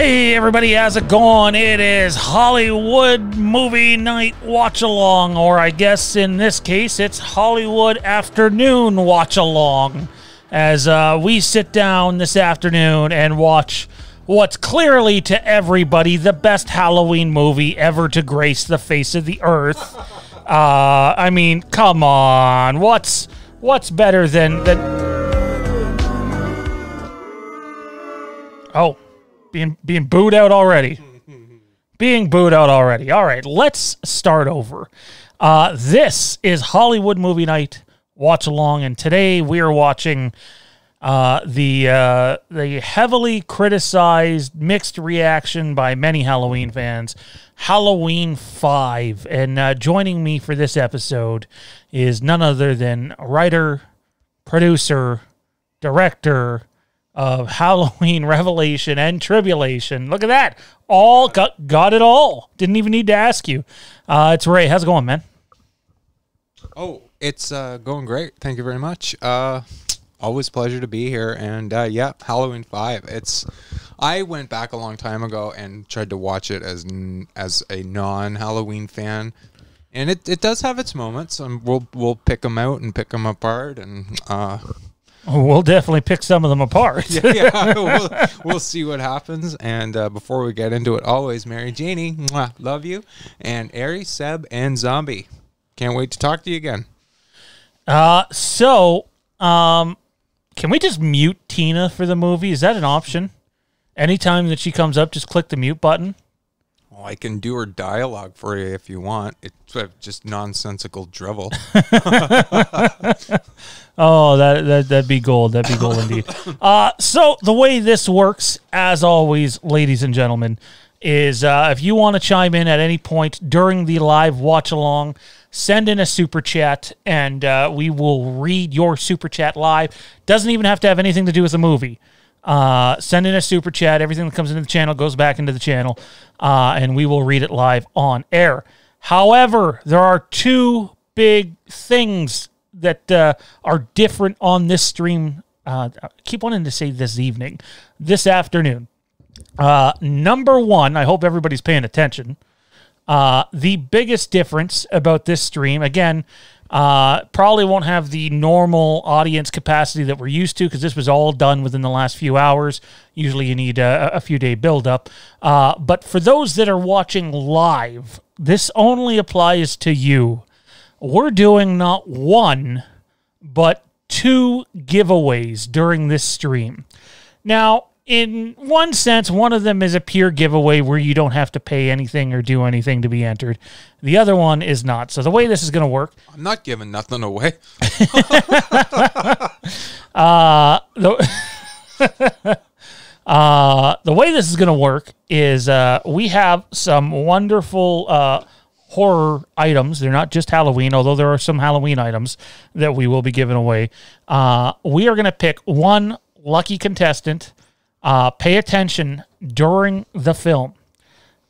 Hey everybody, how's it going? It is Hollywood Movie Night Watch Along, or I guess in this case it's Hollywood Afternoon Watch Along, as we sit down this afternoon and watch what's clearly to everybody the best Halloween movie ever to grace the face of the earth. I mean, come on, what's better than Oh, being booed out already. Being booed out already. All right, let's start over. This is Hollywood Movie Night Watch Along, and today we are watching the heavily criticized, mixed reaction by many Halloween fans, Halloween 5. And joining me for this episode is none other than writer, producer, director of Halloween Revelation and Tribulation. Look at that. All got it all. Didn't even need to ask you. It's Ray. How's it going, man? Oh, it's going great. Thank you very much. Always a pleasure to be here. And yeah, Halloween 5. I went back a long time ago and tried to watch it as a non-Halloween fan. And it does have its moments, and we'll pick them out and pick them apart, and we'll definitely pick some of them apart. yeah, we'll see what happens. And before we get into it, always, Mary Janie, mwah, love you. And Ari, Seb, and Zombie. Can't wait to talk to you again. Can we just mute Tina for the movie? Is that an option? Anytime that she comes up, just click the mute button? Well, I can do her dialogue for you if you want. It's just nonsensical drivel. Oh, that'd be gold. That'd be gold indeed. So the way this works, as always, ladies and gentlemen, is if you want to chime in at any point during the live watch along, send in a super chat, and we will read your super chat live. Doesn't even have to have anything to do with the movie. Send in a super chat. Everything that comes into the channel goes back into the channel, and we will read it live on air. However, there are two big things that are different on this stream. I keep wanting to say this afternoon. Number one, I hope everybody's paying attention. The biggest difference about this stream, again, probably won't have the normal audience capacity that we're used to, because this was all done within the last few hours. Usually you need a few day build-up. But for those that are watching live, this only applies to you. We're doing not one, but two giveaways during this stream. Now, in one sense, one of them is a pure giveaway where you don't have to pay anything or do anything to be entered. The other one is not. So the way this is going to work... I'm not giving nothing away. The way this is going to work is we have some wonderful horror items. They're not just Halloween, although there are some Halloween items that we will be giving away. We are going to pick one lucky contestant. Pay attention during the film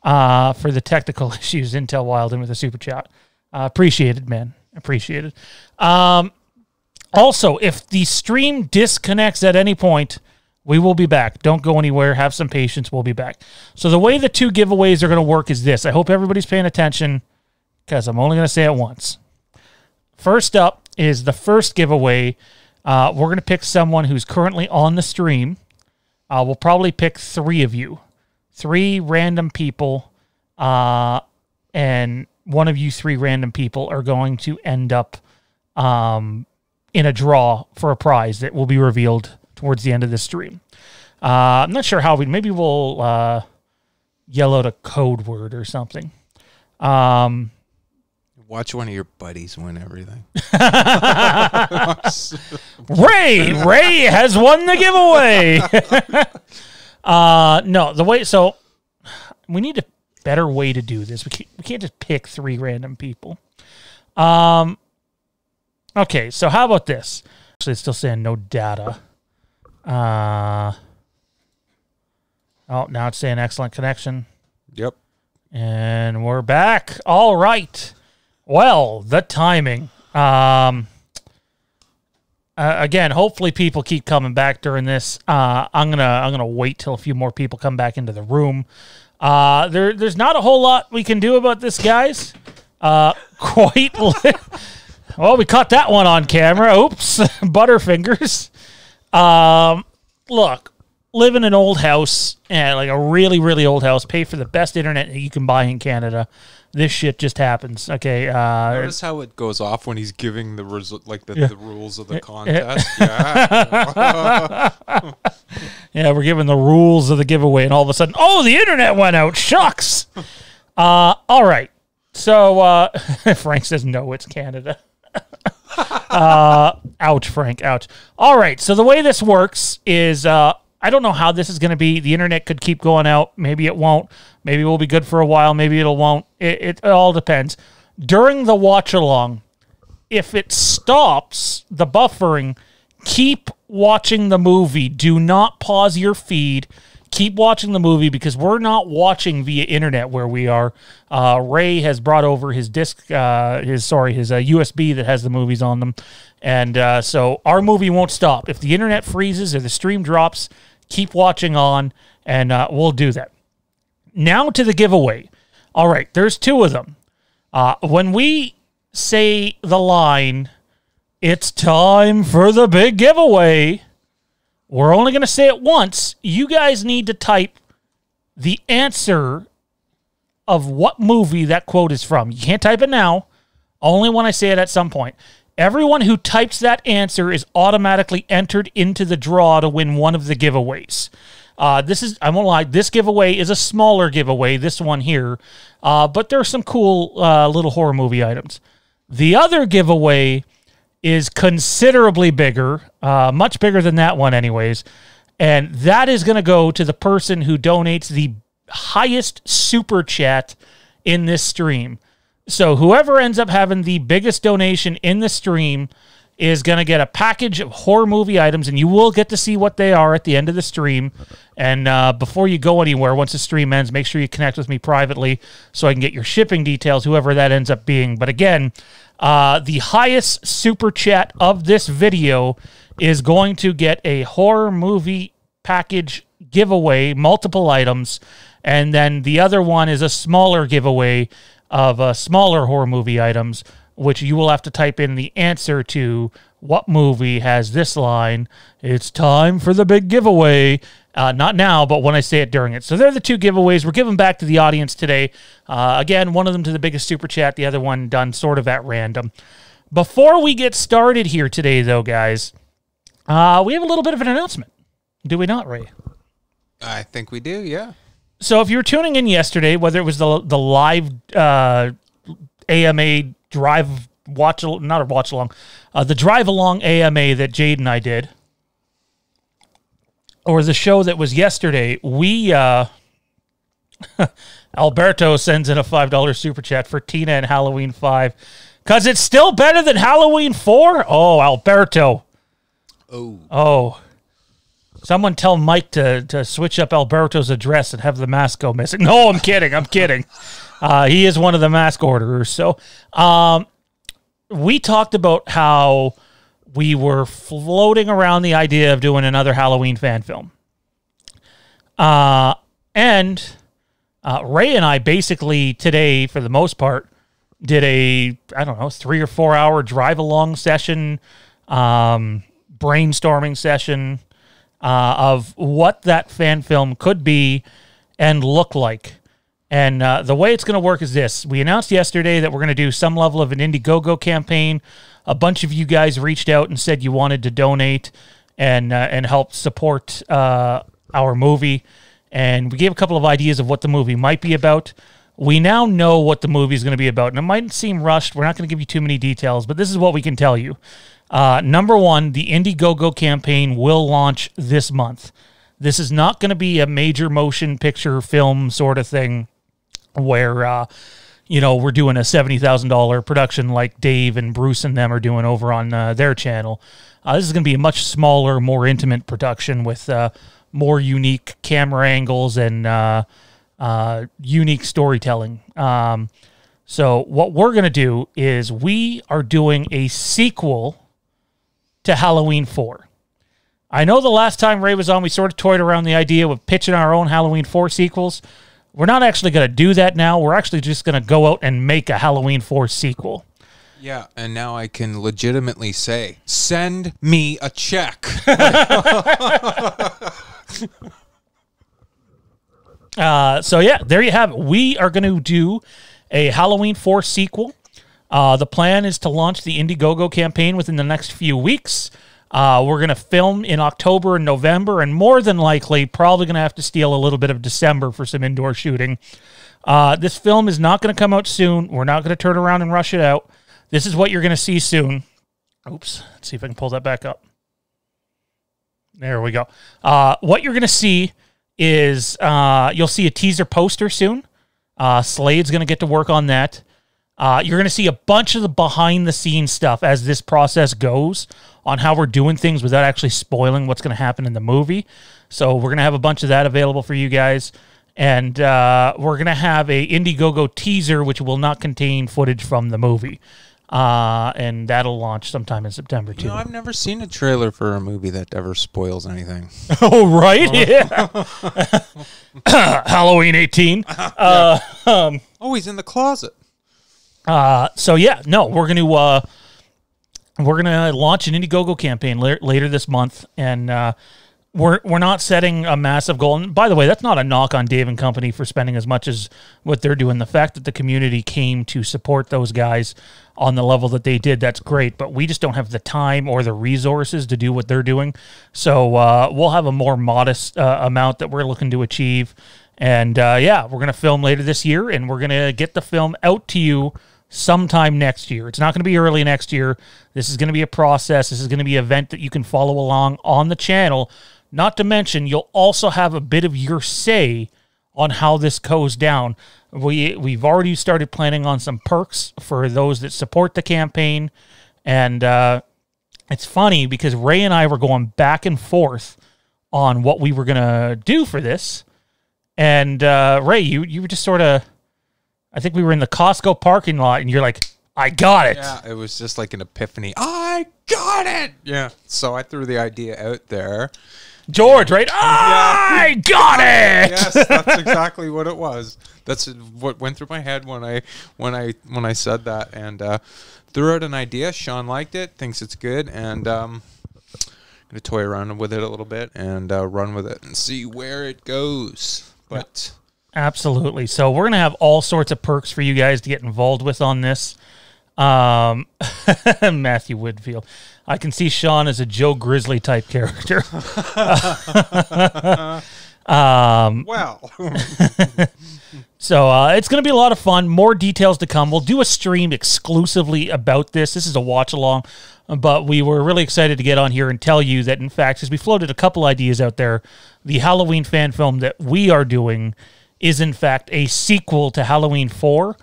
for the technical issues. Intel Wilden with a super chat. Appreciated, man. Appreciated. Also, if the stream disconnects at any point, we will be back. Don't go anywhere. Have some patience. We'll be back. So the way the two giveaways are going to work is this. I hope everybody's paying attention, because I'm only going to say it once. First up is the first giveaway. We're going to pick someone who's currently on the stream. We'll probably pick three of you. Three random people. And one of you three random people are going to end up in a draw for a prize that will be revealed towards the end of this stream. I'm not sure how maybe we'll yell out a code word or something. Watch one of your buddies win everything. Ray has won the giveaway. No, so we need a better way to do this. We can't just pick three random people. Okay, so how about this? Actually, it's still saying no data. Oh, now it's saying excellent connection. Yep. And we're back. All right. Well, the timing. again, hopefully people keep coming back during this. I'm gonna wait till a few more people come back into the room. There's not a whole lot we can do about this, guys. Quite. Well, we caught that one on camera. Oops, Butterfingers. Look, live in an old house, and like a really, really old house. Pay for the best internet that you can buy in Canada. This shit just happens. Okay. Notice how it goes off when he's giving the the rules of the contest. Yeah. Yeah, we're giving the rules of the giveaway, and all of a sudden, oh, the internet went out. Shucks. All right. So Frank says no, it's Canada. Ouch, Frank. Ouch. All right. So the way this works is I don't know how this is going to be. The internet could keep going out. Maybe it won't. Maybe it will be good for a while. Maybe it won't. It all depends. During the watch along, if it stops the buffering, keep watching the movie. Do not pause your feed. Keep watching the movie because we're not watching via internet where we are. Ray has brought over his disc, his USB that has the movies on them. And so our movie won't stop. If the internet freezes or the stream drops, keep watching on, and we'll do that. Now to the giveaway. All right, there's two of them. When we say the line, it's time for the big giveaway, we're only going to say it once. You guys need to type the answer of what movie that quote is from. You can't type it now, only when I say it at some point. Everyone who types that answer is automatically entered into the draw to win one of the giveaways. I won't lie, this giveaway is a smaller giveaway, this one here, but there are some cool little horror movie items. The other giveaway is considerably bigger, much bigger than that one anyways, and that is going to go to the person who donates the highest super chat in this stream. So whoever ends up having the biggest donation in the stream is going to get a package of horror movie items, and you will get to see what they are at the end of the stream. And before you go anywhere, once the stream ends, make sure you connect with me privately so I can get your shipping details, whoever that ends up being. But again, the highest super chat of this video is going to get a horror movie package giveaway, multiple items, and then the other one is a smaller giveaway of smaller horror movie items, which you will have to type in the answer to what movie has this line. It's time for the big giveaway. Not now, but when I say it during it. So they're the two giveaways. We're giving back to the audience today. Again, one of them to the biggest super chat, the other one done sort of at random. Before we get started here today, though, guys, we have a little bit of an announcement. Do we not, Ray? I think we do, yeah. So if you were tuning in yesterday, whether it was the live AMA drive watch, not a watch along, the drive along AMA that Jade and I did, or the show that was yesterday, we Alberto sends in a $5 super chat for Tina and Halloween 5 because it's still better than Halloween 4. Oh, Alberto. Oh. Someone tell Mike to switch up Alberto's address and have the mask go missing. No, I'm kidding. I'm kidding. He is one of the mask orderers. So we talked about how we were floating around the idea of doing another Halloween fan film. And Ray and I basically today, for the most part, did a, 3 or 4 hour drive-along session, brainstorming session, of what that fan film could be and look like. And the way it's going to work is this. We announced yesterday that we're going to do some level of an Indiegogo campaign. A bunch of you guys reached out and said you wanted to donate and help support our movie. And we gave a couple of ideas of what the movie might be about. We now know what the movie is going to be about. And it might seem rushed. We're not going to give you too many details, but this is what we can tell you. Number one, the Indiegogo campaign will launch this month. This is not going to be a major motion picture film sort of thing where, we're doing a $70,000 production like Dave and Bruce and them are doing over on their channel. This is going to be a much smaller, more intimate production with more unique camera angles and unique storytelling. So what we're going to do is we are doing a sequel to Halloween 4. I know the last time Ray was on, we sort of toyed around the idea of pitching our own Halloween 4 sequels. We're not actually going to do that now. We're actually just going to go out and make a Halloween 4 sequel. Yeah, and now I can legitimately say, send me a check. So yeah, there you have it. We are going to do a Halloween 4 sequel. The plan is to launch the Indiegogo campaign within the next few weeks. We're going to film in October and November, and more than likely, probably going to have to steal a little bit of December for some indoor shooting. This film is not going to come out soon. We're not going to turn around and rush it out. This is what you're going to see soon. Oops. Let's see if I can pull that back up. There we go. What you're going to see is you'll see a teaser poster soon. Slade's going to get to work on that. You're going to see a bunch of the behind-the-scenes stuff as this process goes on how we're doing things without actually spoiling what's going to happen in the movie. So we're going to have a bunch of that available for you guys. And we're going to have a Indiegogo teaser, which will not contain footage from the movie. And that'll launch sometime in September, too. You know, I've never seen a trailer for a movie that ever spoils anything. Oh, right? Yeah. Halloween 18. Oh, he's in the closet. So yeah, no, we're gonna launch an Indiegogo campaign later this month, and we're not setting a massive goal. And by the way, that's not a knock on Dave and Company for spending as much as what they're doing. The fact that the community came to support those guys on the level that they did, that's great. But we just don't have the time or the resources to do what they're doing. So we'll have a more modest amount that we're looking to achieve. And yeah, we're gonna film later this year, and we're gonna get the film out to you sometime next year. It's not going to be early next year. This is going to be a process. This is going to be an event that you can follow along on the channel. Not to mention, you'll also have a bit of your say on how this goes down. We've already started planning on some perks for those that support the campaign. And it's funny because Ray and I were going back and forth on what we were going to do for this. And Ray, you were just sort of... I think we were in the Costco parking lot, and you're like, I got it. Yeah, it was just like an epiphany. I got it! Yeah. So I threw the idea out there. George, right? I got it! Yes, that's exactly what it was. That's what went through my head when I said that. And threw out an idea. Shawn liked it, thinks it's good, and going to toy around with it a little bit and run with it and see where it goes. But... Absolutely. So we're going to have all sorts of perks for you guys to get involved with on this. Matthew Woodfield. I can see Shawn as a Joe Grizzly type character. Well. So it's going to be a lot of fun. More details to come. We'll do a stream exclusively about this. This is a watch along, but we were really excited to get on here and tell you that, in fact, because we floated a couple ideas out there, the Halloween fan film that we are doing is in fact a sequel to Halloween 4.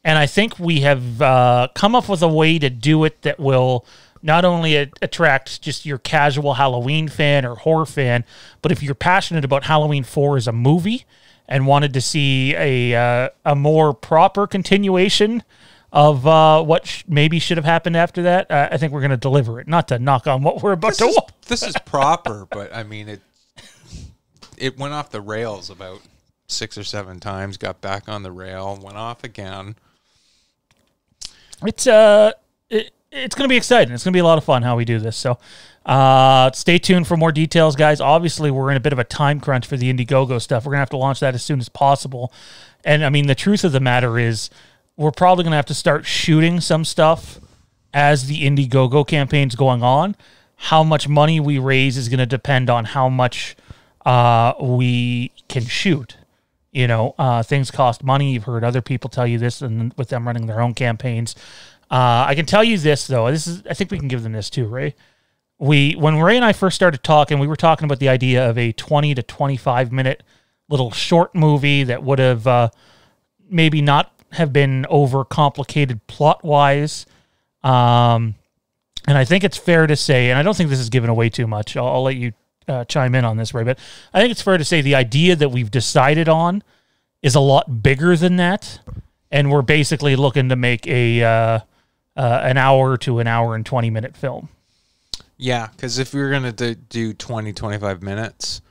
And I think we have come up with a way to do it that will not only attract just your casual Halloween fan or horror fan, but if you're passionate about Halloween 4 as a movie and wanted to see a more proper continuation of what maybe should have happened after that, I think we're going to deliver it. Not to knock on what we're about to... This is proper, but I mean, it went off the rails about 6 or 7 times, got back on the rail, went off again. It's going to be exciting. It's going to be a lot of fun how we do this. So stay tuned for more details, guys. Obviously, we're in a bit of a time crunch for the Indiegogo stuff. We're going to have to launch that as soon as possible. And, I mean, the truth of the matter is we're probably going to have to start shooting some stuff as the Indiegogo campaign's going on. How much money we raise is going to depend on how much we can shoot. You know, things cost money. You've heard other people tell you this, and with them running their own campaigns. I can tell you this, though. I think we can give them this too, Ray. When Ray and I first started talking, we were talking about the idea of a 20 to 25 minute little short movie that would have maybe not have been over complicated plot wise. And I think it's fair to say, and I don't think this is giving away too much. I'll let you chime in on this, Ray, but I think it's fair to say the idea that we've decided on is a lot bigger than that, and we're basically looking to make an hour to an hour and 20 minute film. Yeah, because if you're going to do 20, 25 minutes,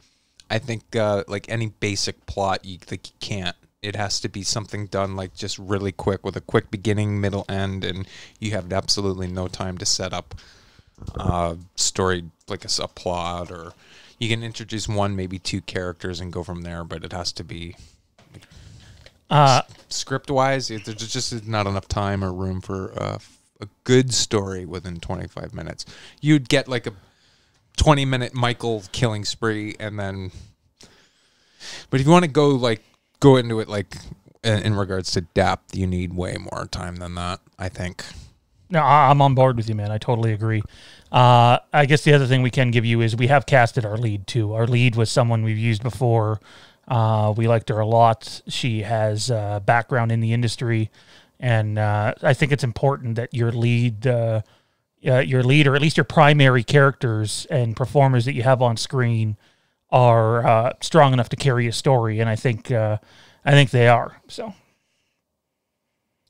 I think like any basic plot, you can't. It has to be something done like just really quick with a quick beginning, middle, end, and you have absolutely no time to set up story like a plot, or you can introduce one, maybe two characters and go from there, but it has to be script-wise. There's just not enough time or room for a good story within 25 minutes. You'd get like a 20-minute Michael killing spree, and then... But if you want to go into it like in regards to depth, you need way more time than that, I think. No, I'm on board with you, man. I totally agree. I guess the other thing we can give you is we have casted our lead, too. Our lead was someone we've used before. We liked her a lot. She has background in the industry, and I think it's important that your lead, or at least your primary characters and performers that you have on screen are strong enough to carry a story, and I think they are. So,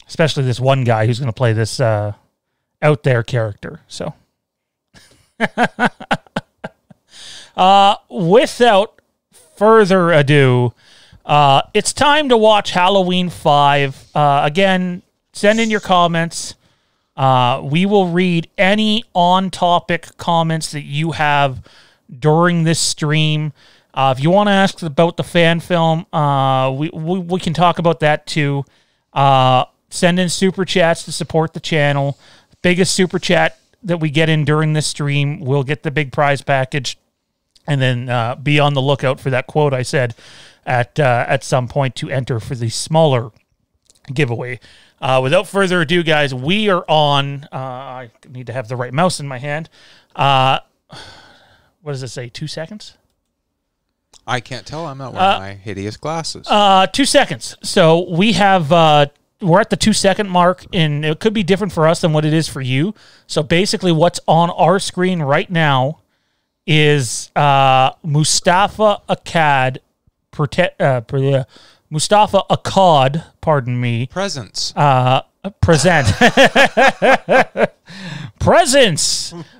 especially this one guy who's going to play this out there character. So, without further ado, it's time to watch Halloween 5. Again, send in your comments. We will read any on-topic comments that you have during this stream. If you want to ask about the fan film, we can talk about that too. Send in super chats to support the channel. Biggest super chat that we get in during this stream will get the big prize package. And then be on the lookout for that quote I said at some point to enter for the smaller giveaway. Without further ado, guys, we are on... I need to have the right mouse in my hand. What does it say, 2 seconds? I can't tell. I'm not wearing my hideous glasses. 2 seconds. So we have... we're at the 2 second mark, and it could be different for us than what it is for you. So basically what's on our screen right now is Mustafa Akkad, Mustafa Akkad, pardon me. Presents. Presents.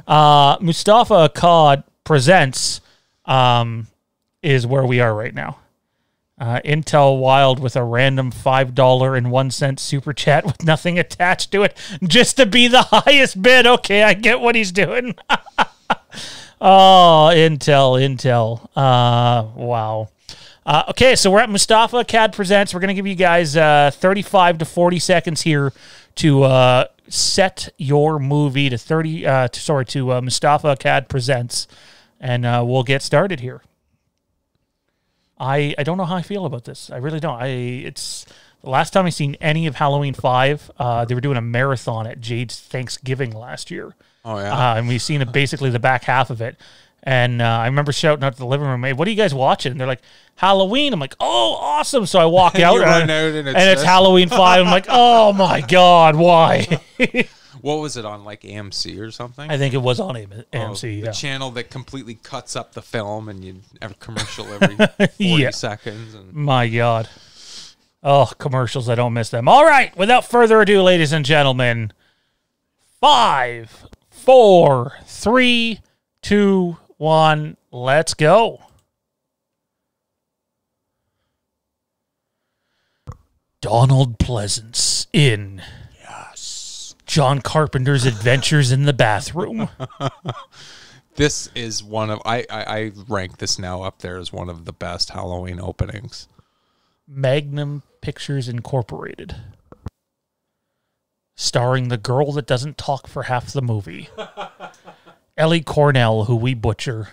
Mustafa Akkad presents is where we are right now. Intel Wild with a random $5.01 super chat with nothing attached to it, just to be the highest bid. Okay, I get what he's doing. Oh, Intel. Wow. Okay, so we're at Mustafa Akkad Presents. We're going to give you guys 35 to 40 seconds here to set your movie to Mustafa Akkad Presents, and we'll get started here. I don't know how I feel about this. I really don't. It's the last time I seen any of Halloween 5. They were doing a marathon at Jade's Thanksgiving last year. Oh, yeah. And we've seen basically the back half of it. And I remember shouting out to the living room, "Hey, what are you guys watching?" And they're like, "Halloween." I'm like, "Oh, awesome." So I walk out, and it's Halloween 5. I'm like, "Oh, my God, why?" What was it on, like AMC or something? I think it was on AMC. The channel that completely cuts up the film, and you have a commercial every 40 seconds. And... My God. Oh, commercials. I don't miss them. All right. Without further ado, ladies and gentlemen, 5, 4, 3, 2, 1, let's go. Donald Pleasance in John Carpenter's Adventures in the Bathroom. This is one of... I rank this now up there as one of the best Halloween openings. Magnum Pictures Incorporated. Starring the girl that doesn't talk for half the movie. Ellie Cornell, who we butcher.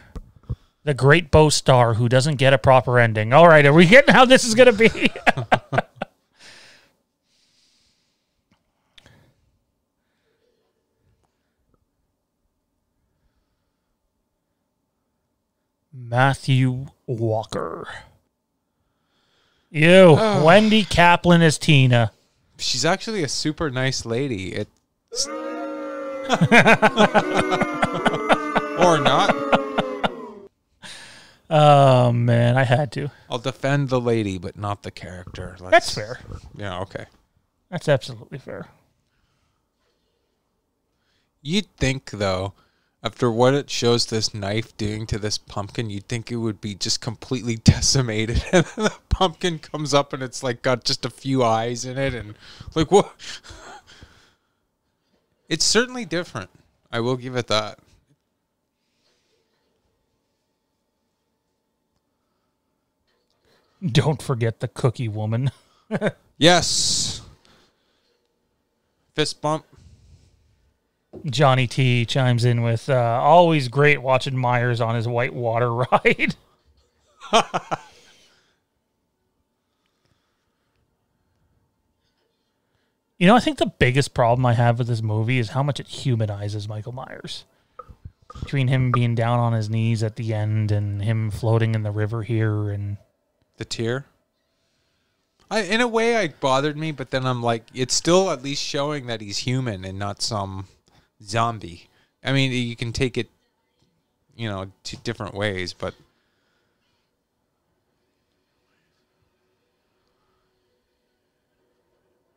The great Bo Star, who doesn't get a proper ending. All right, are we getting how this is going to be? Matthew Walker. Wendy Kaplan as Tina. She's actually a super nice lady. It's... Or not. Oh, man, I had to. I'll defend the lady, but not the character. That's fair. Yeah, okay. That's absolutely fair. You'd think, though, After what it shows this knife doing to this pumpkin, you'd think it would be just completely decimated. And then the pumpkin comes up and it's like got just a few eyes in it. And like, what? It's certainly different. I will give it that. Don't forget the cookie woman. Yes. Fist bump. Johnny T chimes in with, always great watching Myers on his white water ride. You know, I think the biggest problem I have with this movie is how much it humanizes Michael Myers. Between him being down on his knees at the end and him floating in the river here and... The tear? In a way, it bothered me, but then I'm like, it's still at least showing that he's human and not some zombie. I mean, you can take it, you know, two different ways, but...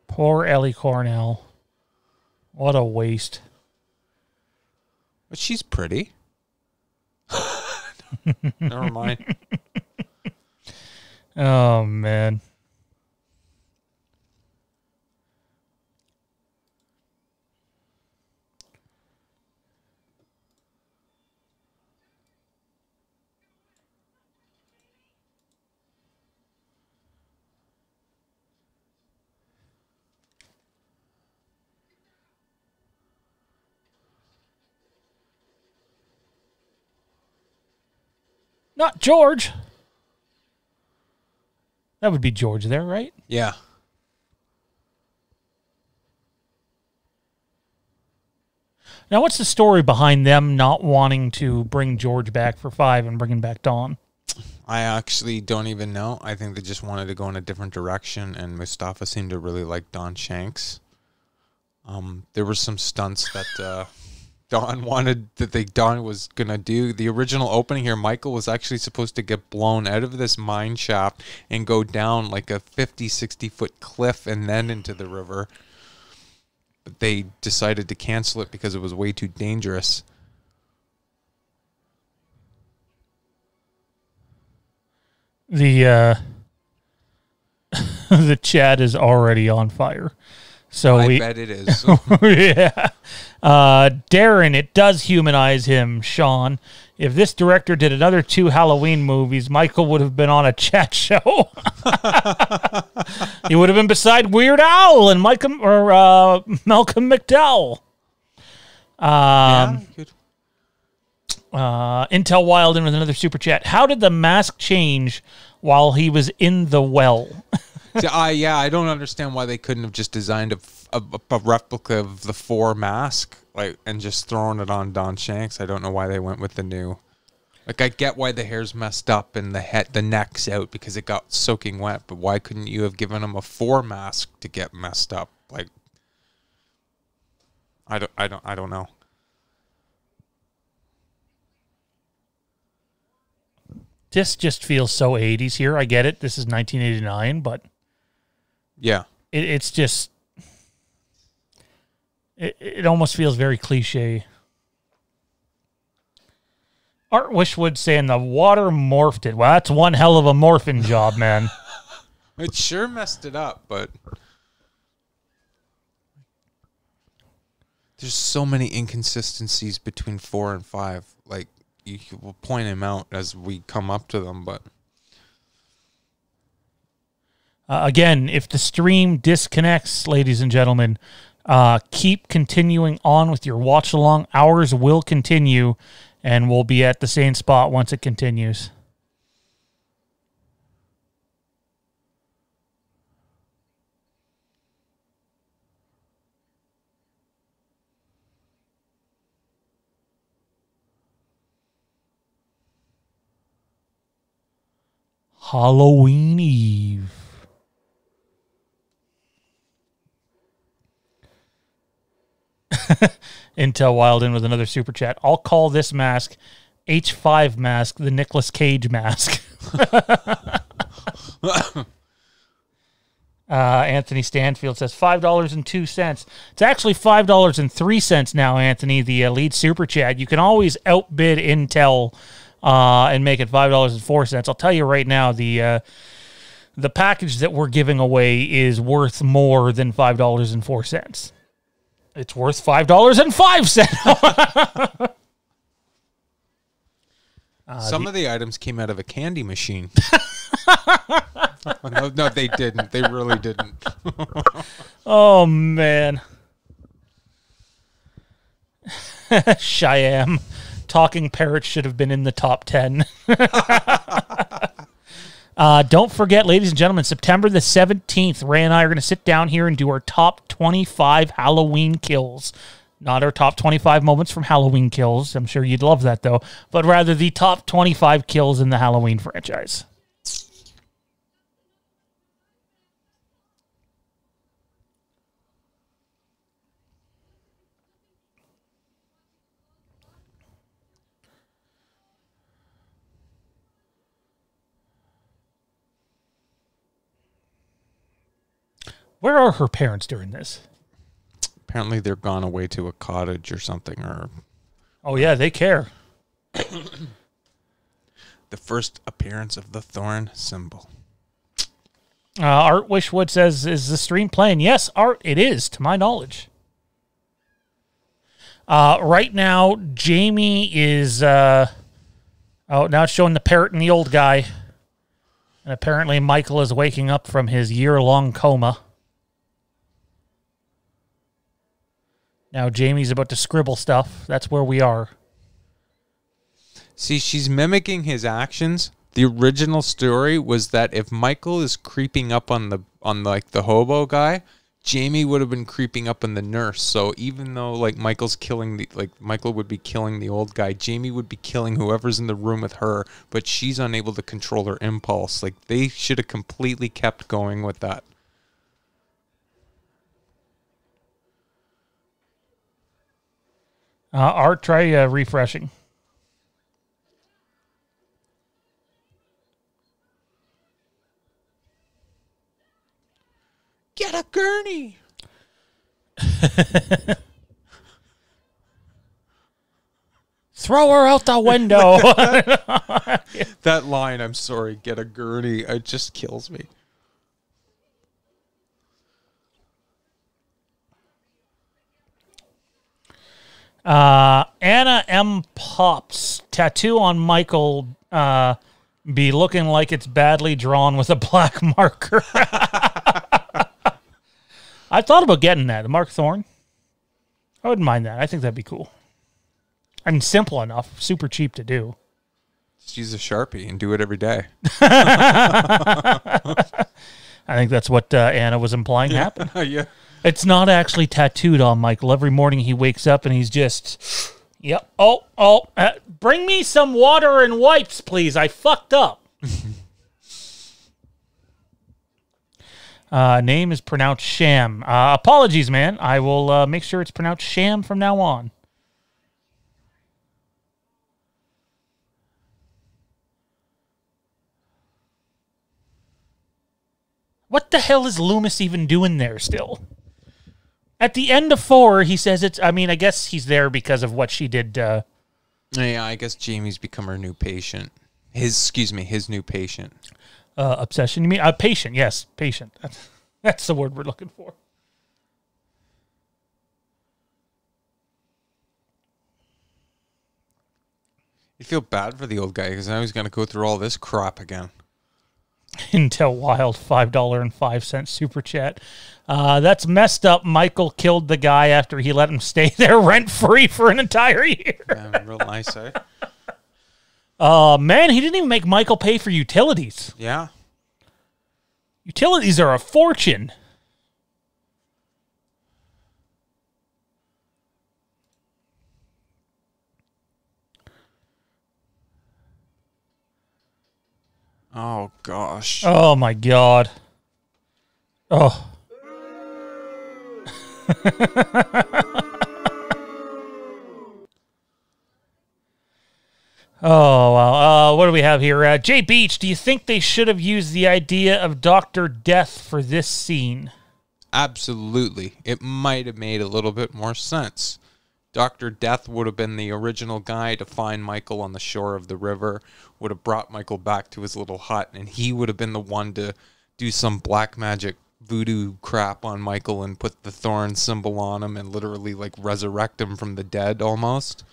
Poor Ellie Cornell. What a waste. But she's pretty. Never mind. Oh, man. Not George. That would be George there, right? Yeah. Now, what's the story behind them not wanting to bring George back for 5 and bringing back Dawn? I actually don't even know. I think they just wanted to go in a different direction, and Mustafa seemed to really like Don Shanks. There were some stunts that Don was gonna do. The original opening here, Michael was actually supposed to get blown out of this mine shaft and go down like a 50-60 foot cliff and then into the river. But they decided to cancel it because it was way too dangerous. The the chat is already on fire. So I bet it is. Yeah. Darren, it does humanize him, Sean. If this director did another 2 Halloween movies, Michael would have been on a chat show. He would have been beside Weird Al and Malcolm McDowell. Yeah, good. Intel Wilden with another super chat. How did the mask change while he was in the well? Yeah, I don't understand why they couldn't have just designed a replica of the 4 mask, like, and just thrown it on Don Shanks. I don't know why they went with the new. Like, I get why the hair's messed up and the neck's out because it got soaking wet, but why couldn't you have given him a 4 mask to get messed up? Like, I don't know. This just feels so 80s here. I get it. This is 1989, but yeah, it's just it almost feels very cliche. Art Wishwood saying the water morphed it. Well, that's one hell of a morphing job, man. It sure messed it up, but there's so many inconsistencies between 4 and 5. Like, we'll point them out as we come up to them, but again, if the stream disconnects, ladies and gentlemen, keep continuing on with your watch along. Ours will continue, and we'll be at the same spot once it continues. Halloween Eve. Intel Wilden with another super chat. I'll call this mask H5 mask, the Nicolas Cage mask. Anthony Stanfield says $5.02. It's actually $5.03 now, Anthony, the lead super chat. You can always outbid Intel and make it $5.04. I'll tell you right now, the package that we're giving away is worth more than $5.04. It's worth $5.05. Some of the items came out of a candy machine. No, they didn't. They really didn't. Oh, man. Cheyenne. Talking parrots should have been in the top 10. Don't forget, ladies and gentlemen, September the 17th, Ray and I are going to sit down here and do our top 25 Halloween kills. Not our top 25 moments from Halloween Kills. I'm sure you'd love that, though. But rather the top 25 kills in the Halloween franchise. Where are her parents during this? Apparently they're gone away to a cottage or something. Or oh, yeah, they care. The first appearance of the thorn symbol. Art Wishwood says, is the stream playing? Yes, Art, it is, to my knowledge. Right now, Jamie is... now it's showing the parrot and the old guy. And apparently Michael is waking up from his year-long coma. Now Jamie's about to scribble stuff. That's where we are. See, she's mimicking his actions. The original story was that if Michael is creeping up on the hobo guy, Jamie would have been creeping up on the nurse. So even though Michael would be killing the old guy, Jamie would be killing whoever's in the room with her, but she's unable to control her impulse. They should have completely kept going with that. Art, try refreshing. Get a gurney. Throw her out the window. That line, I'm sorry, get a gurney, it just kills me. Anna M. Pops, tattoo on Michael be looking like it's badly drawn with a black marker. I thought about getting that. The Mark Thorne. I wouldn't mind that. I think that'd be cool. I mean, simple enough. Super cheap to do. Just use a Sharpie and do it every day. I think that's what Anna was implying happened. Yeah. It's not actually tattooed on Michael. Every morning he wakes up and he's just, yep. Bring me some water and wipes, please. I fucked up. Name is pronounced Sham. Apologies, man. I will make sure it's pronounced Sham from now on. What the hell is Loomis even doing there still? At the end of 4, he says it's... I mean, I guess he's there because of what she did. Yeah, I guess Jamie's become her new patient. His new patient. Obsession, you mean? Patient, yes. Patient. That's the word we're looking for. You feel bad for the old guy because now he's going to go through all this crap again. Intel Wild, $5.05 super chat. That's messed up. Michael killed the guy after he let him stay there rent-free for an entire year. Yeah, real nice, eh? Man, he didn't even make Michael pay for utilities. Yeah. Utilities are a fortune. Oh, gosh. Oh, my God. Oh. Oh, well, what do we have here? Jay Beach, do you think they should have used the idea of Dr. Death for this scene? Absolutely. It might have made a little bit more sense. Dr. Death would have been the original guy to find Michael on the shore of the river, would have brought Michael back to his little hut, and he would have been the one to do some black magic voodoo crap on Michael and put the thorn symbol on him and literally like resurrect him from the dead almost.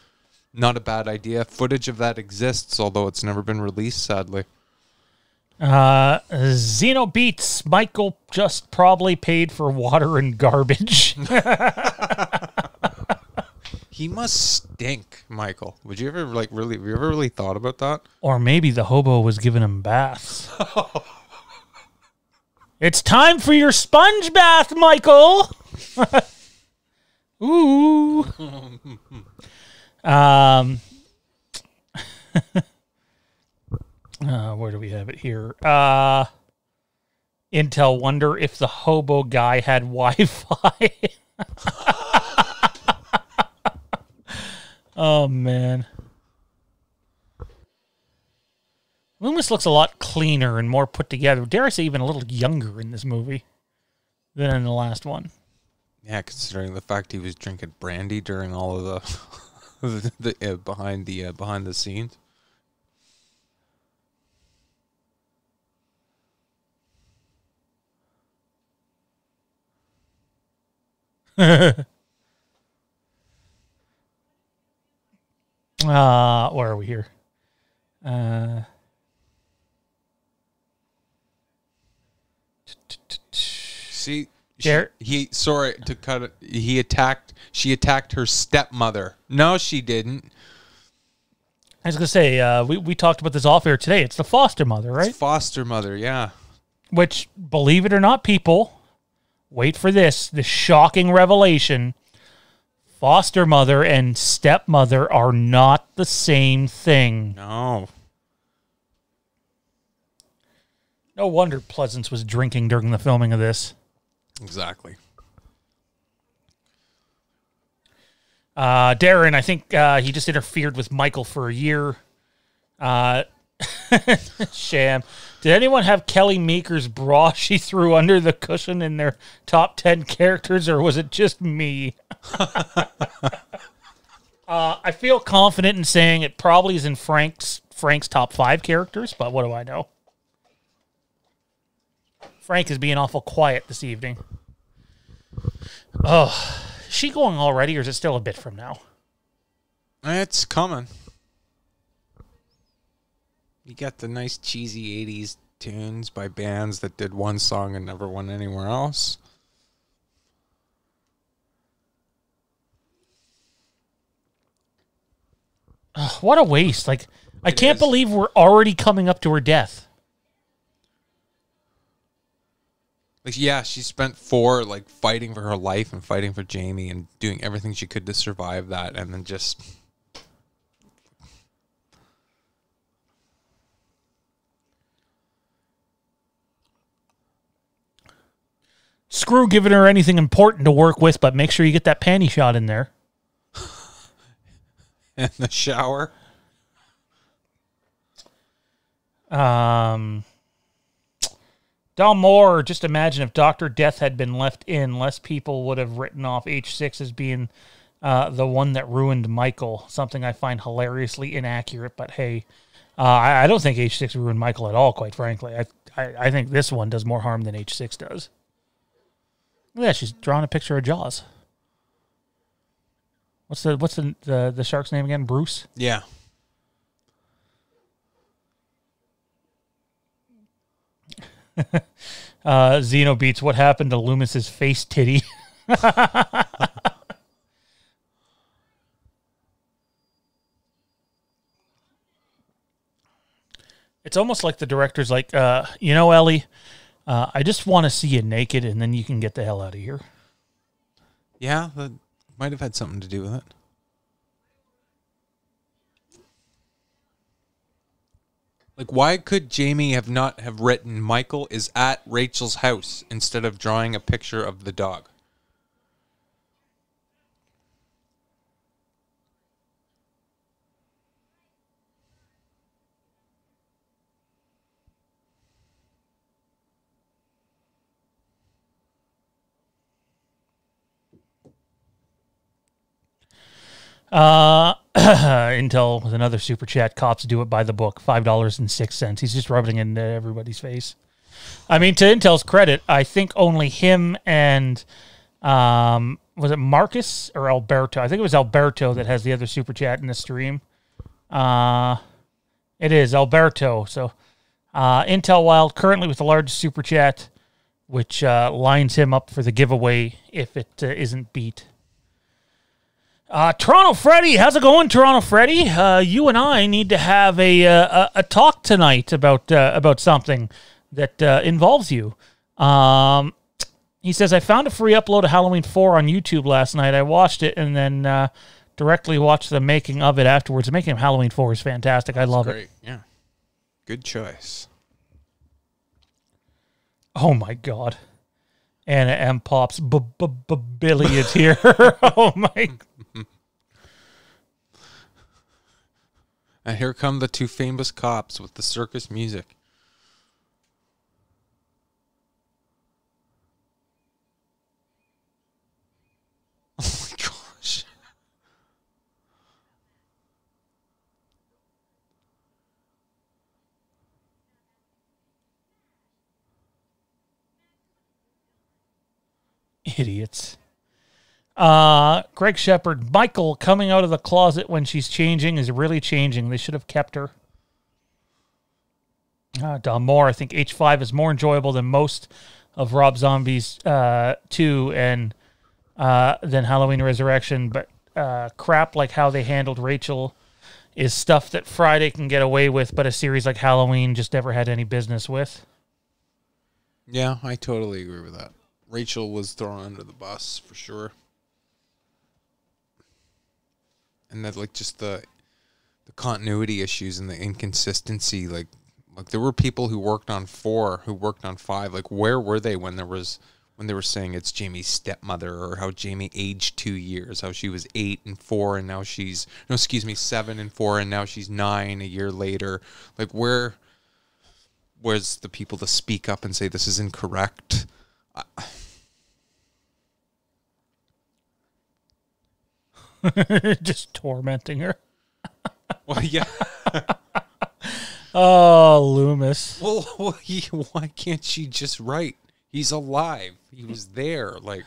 Not a bad idea. Footage of that exists, although it's never been released, sadly. Zeno Beats, Michael just probably paid for water and garbage. He must stink, Michael. Would you ever have you ever really thought about that? Or maybe the hobo was giving him baths. It's time for your sponge bath, Michael. Ooh. Where do we have it here? Intel wonder if the hobo guy had Wi-Fi. Oh, man. Loomis looks a lot cleaner and more put together. Dare I say even a little younger in this movie than in the last one. Yeah, considering the fact he was drinking brandy during all of the behind the scenes. Where are we here? See, sorry to cut it. She attacked her stepmother. No, she didn't. I was going to say, we talked about this off air today. It's the foster mother, right? It's foster mother, yeah. Which, believe it or not, people, wait for this shocking revelation. Foster mother and stepmother are not the same thing. No. No wonder Pleasance was drinking during the filming of this. Exactly. Darren, I think he just interfered with Michael for a year. Sham. Did anyone have Kelly Meeker's bra she threw under the cushion in their top 10 characters, or was it just me? I feel confident in saying it probably is in Frank's top 5 characters, but what do I know? Frank is being awful quiet this evening. Oh, is she going already, or is it still a bit from now? It's coming. You got the nice cheesy 80s tunes by bands that did one song and never went anywhere else. What a waste. I can't believe we're already coming up to her death. Yeah, she spent 4 fighting for her life and fighting for Jamie and doing everything she could to survive that, and then just screw giving her anything important to work with, but make sure you get that panty shot in there. in the shower. Don Moore, just imagine if Dr. Death had been left in, less people would have written off H6 as being the one that ruined Michael, something I find hilariously inaccurate, but hey, I don't think H6 ruined Michael at all, quite frankly. I think this one does more harm than H6 does. Yeah, she's drawing a picture of Jaws. What's the shark's name again? Bruce? Yeah. Zeno Beats, what happened to Loomis's face titty? It's almost like the director's like, Ellie, I just want to see you naked, and then you can get the hell out of here. Yeah, that might have had something to do with it. Why could Jamie not have written Michael is at Rachel's house instead of drawing a picture of the dog? Intel with another super chat. Cops do it by the book. $5.06. He's just rubbing it into everybody's face. I mean, to Intel's credit, I think only him and was it Marcus or Alberto? I think it was Alberto that has the other super chat in the stream. It is Alberto. So Intel Wild currently with the largest super chat, which lines him up for the giveaway if it isn't beat. Toronto Freddy, how's it going, Toronto Freddy? You and I need to have a talk tonight about something that involves you. He says, I found a free upload of Halloween 4 on YouTube last night. I watched it and then directly watched the making of it afterwards. The making of Halloween 4 is fantastic. I love it. Yeah. Good choice. Oh, my God. Anna M. Pops. Billy is here. Oh, my. And here come the two famous cops with the circus music. Oh my gosh. Idiots. Greg Shepard, Michael coming out of the closet when she's changing is really changing. They should have kept her. Don Moore, I think H5 is more enjoyable than most of Rob Zombie's 2 and than Halloween Resurrection, but crap like how they handled Rachel is stuff that Friday can get away with, but a series like Halloween just never had any business with. Yeah, I totally agree with that. Rachel was thrown under the bus for sure. And that, like, just the continuity issues and the inconsistency, like there were people who worked on 4, who worked on 5. Like, where were they when they were saying it's Jamie's stepmother, or how Jamie aged 2 years, how she was 8 and 4 and now she's 7 and 4 and now she's 9 a year later. Like, where's the people to speak up and say this is incorrect? Just tormenting her. Well, yeah. Oh, Loomis. Well, why can't she just write? He's alive. He was there. Like,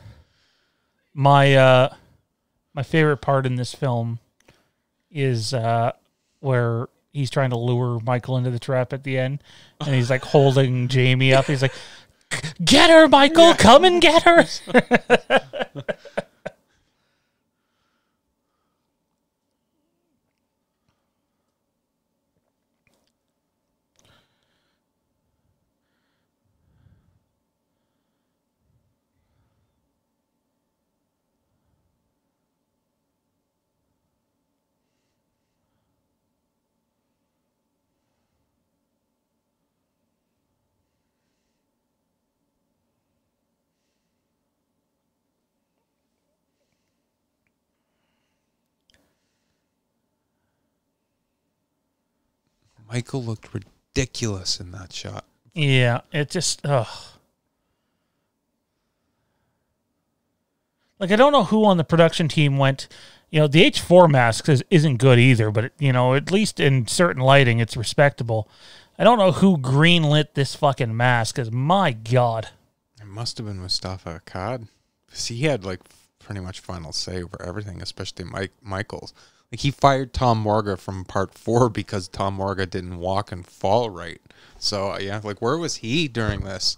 my favorite part in this film is where he's trying to lure Michael into the trap at the end, and he's like holding Jamie up. He's like, "Get her, Michael! Yeah. Come and get her!" Michael looked ridiculous in that shot. Yeah, it just, ugh. Like, I don't know who on the production team went, the H4 mask isn't good either, but, at least in certain lighting, it's respectable. I don't know who greenlit this fucking mask, because my God. It must have been Mustafa Akkad, because he had, like, pretty much final say over everything, especially Michael's. Like, he fired Tom Morga from part 4 because Tom Morga didn't walk and fall right. So, yeah, like, where was he during this?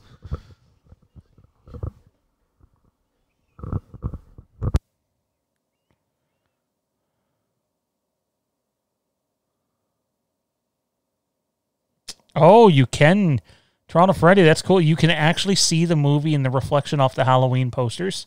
Oh, you can. Toronto Freddy, that's cool. You can actually see the movie in the reflection off the Halloween posters.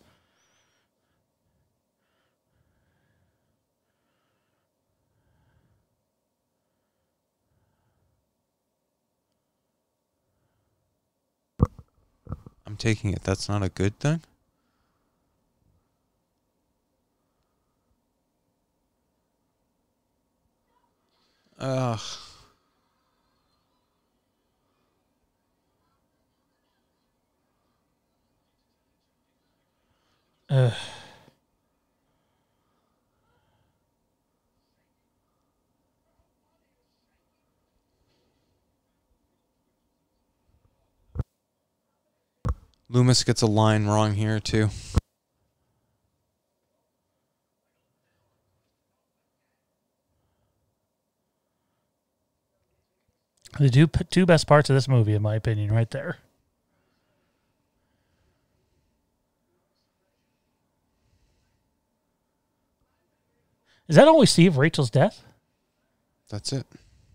I'm taking it that's not a good thing? Ugh. Loomis gets a line wrong here, too. The two best parts of this movie, in my opinion, right there. Is that all we see of Rachel's death? That's it.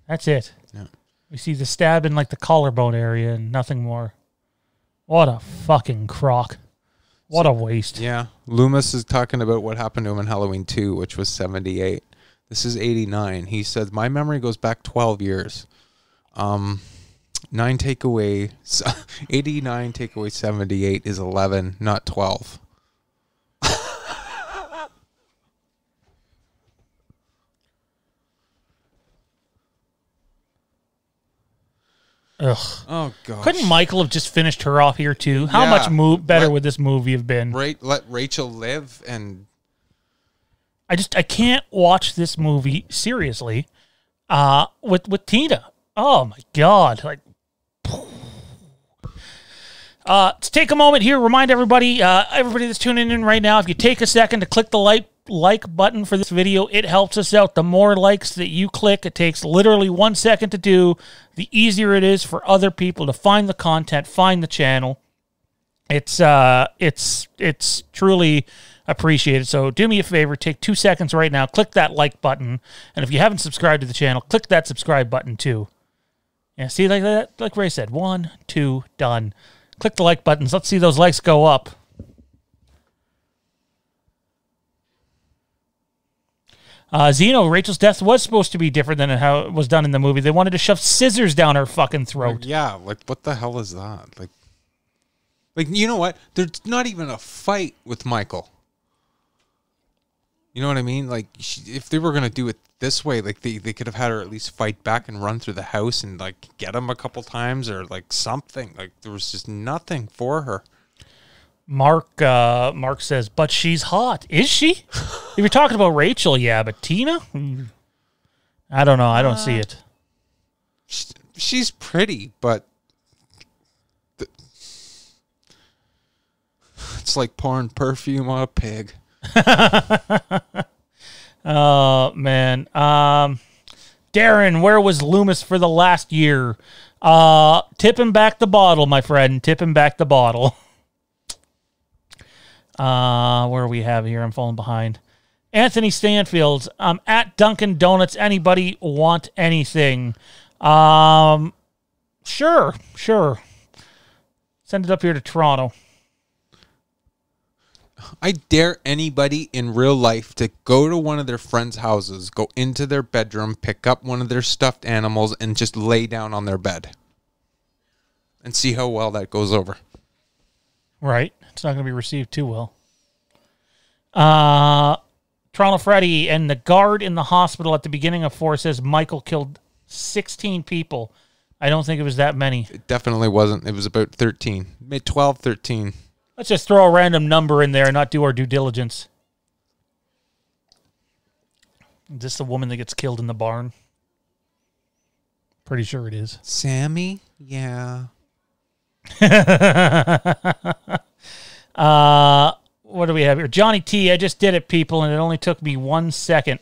That's it. Yeah. We see the stab in like the collarbone area and nothing more. What a fucking crock. What a waste. Yeah. Loomis is talking about what happened to him in Halloween 2, which was 78. This is 89. He said, my memory goes back 12 years. 89 take away 78 is 11, not 12. Ugh. Oh, God. Couldn't Michael have just finished her off here, too? How much better would this movie have been? Let Rachel live, and... I can't watch this movie seriously with Tina. Oh, my God. Like, to take a moment here, remind everybody that's tuning in right now, if you take a second to click the like button for this video, it helps us out. The more likes that you click, it takes literally 1 second to do, the easier it is for other people to find the content, find the channel. It's truly appreciated. So do me a favor, take 2 seconds right now, click that like button, and if you haven't subscribed to the channel, click that subscribe button too. Yeah, see, like that, like Ray said, 1, 2, done. Click the like buttons. Let's see those likes go up. Zeno, Rachel's death was supposed to be different than how it was done in the movie. They wanted to shove scissors down her fucking throat. Yeah, like, what the hell is that? Like, you know what? There's not even a fight with Michael. You know what I mean? Like, if they were going to do it this way, like, they could have had her at least fight back and run through the house and, like, get him a couple times or, like, something. Like, there was just nothing for her. Mark says, but she's hot. Is she? If you're talking about Rachel, yeah, but Tina? I don't know. I don't see it. She's pretty, but it's like pouring perfume on a pig. Oh, man. Darren, where was Loomis for the last year? Tip him back the bottle, my friend. Tip him back the bottle. Where do we have here? I'm falling behind. Anthony Stanfield, at Dunkin' Donuts. Anybody want anything? Sure. Send it up here to Toronto. I dare anybody in real life to go to one of their friends' houses, go into their bedroom, pick up one of their stuffed animals, and just lay down on their bed. And see how well that goes over. Right. It's not going to be received too well. Toronto Freddy and the guard in the hospital at the beginning of 4 says Michael killed 16 people. I don't think it was that many. It definitely wasn't. It was about 13. Maybe 12, 13. Let's just throw a random number in there and not do our due diligence. Is this the woman that gets killed in the barn? Pretty sure it is. Sammy? Yeah. What do we have here? Johnny T, I just did it, people, and it only took me 1 second.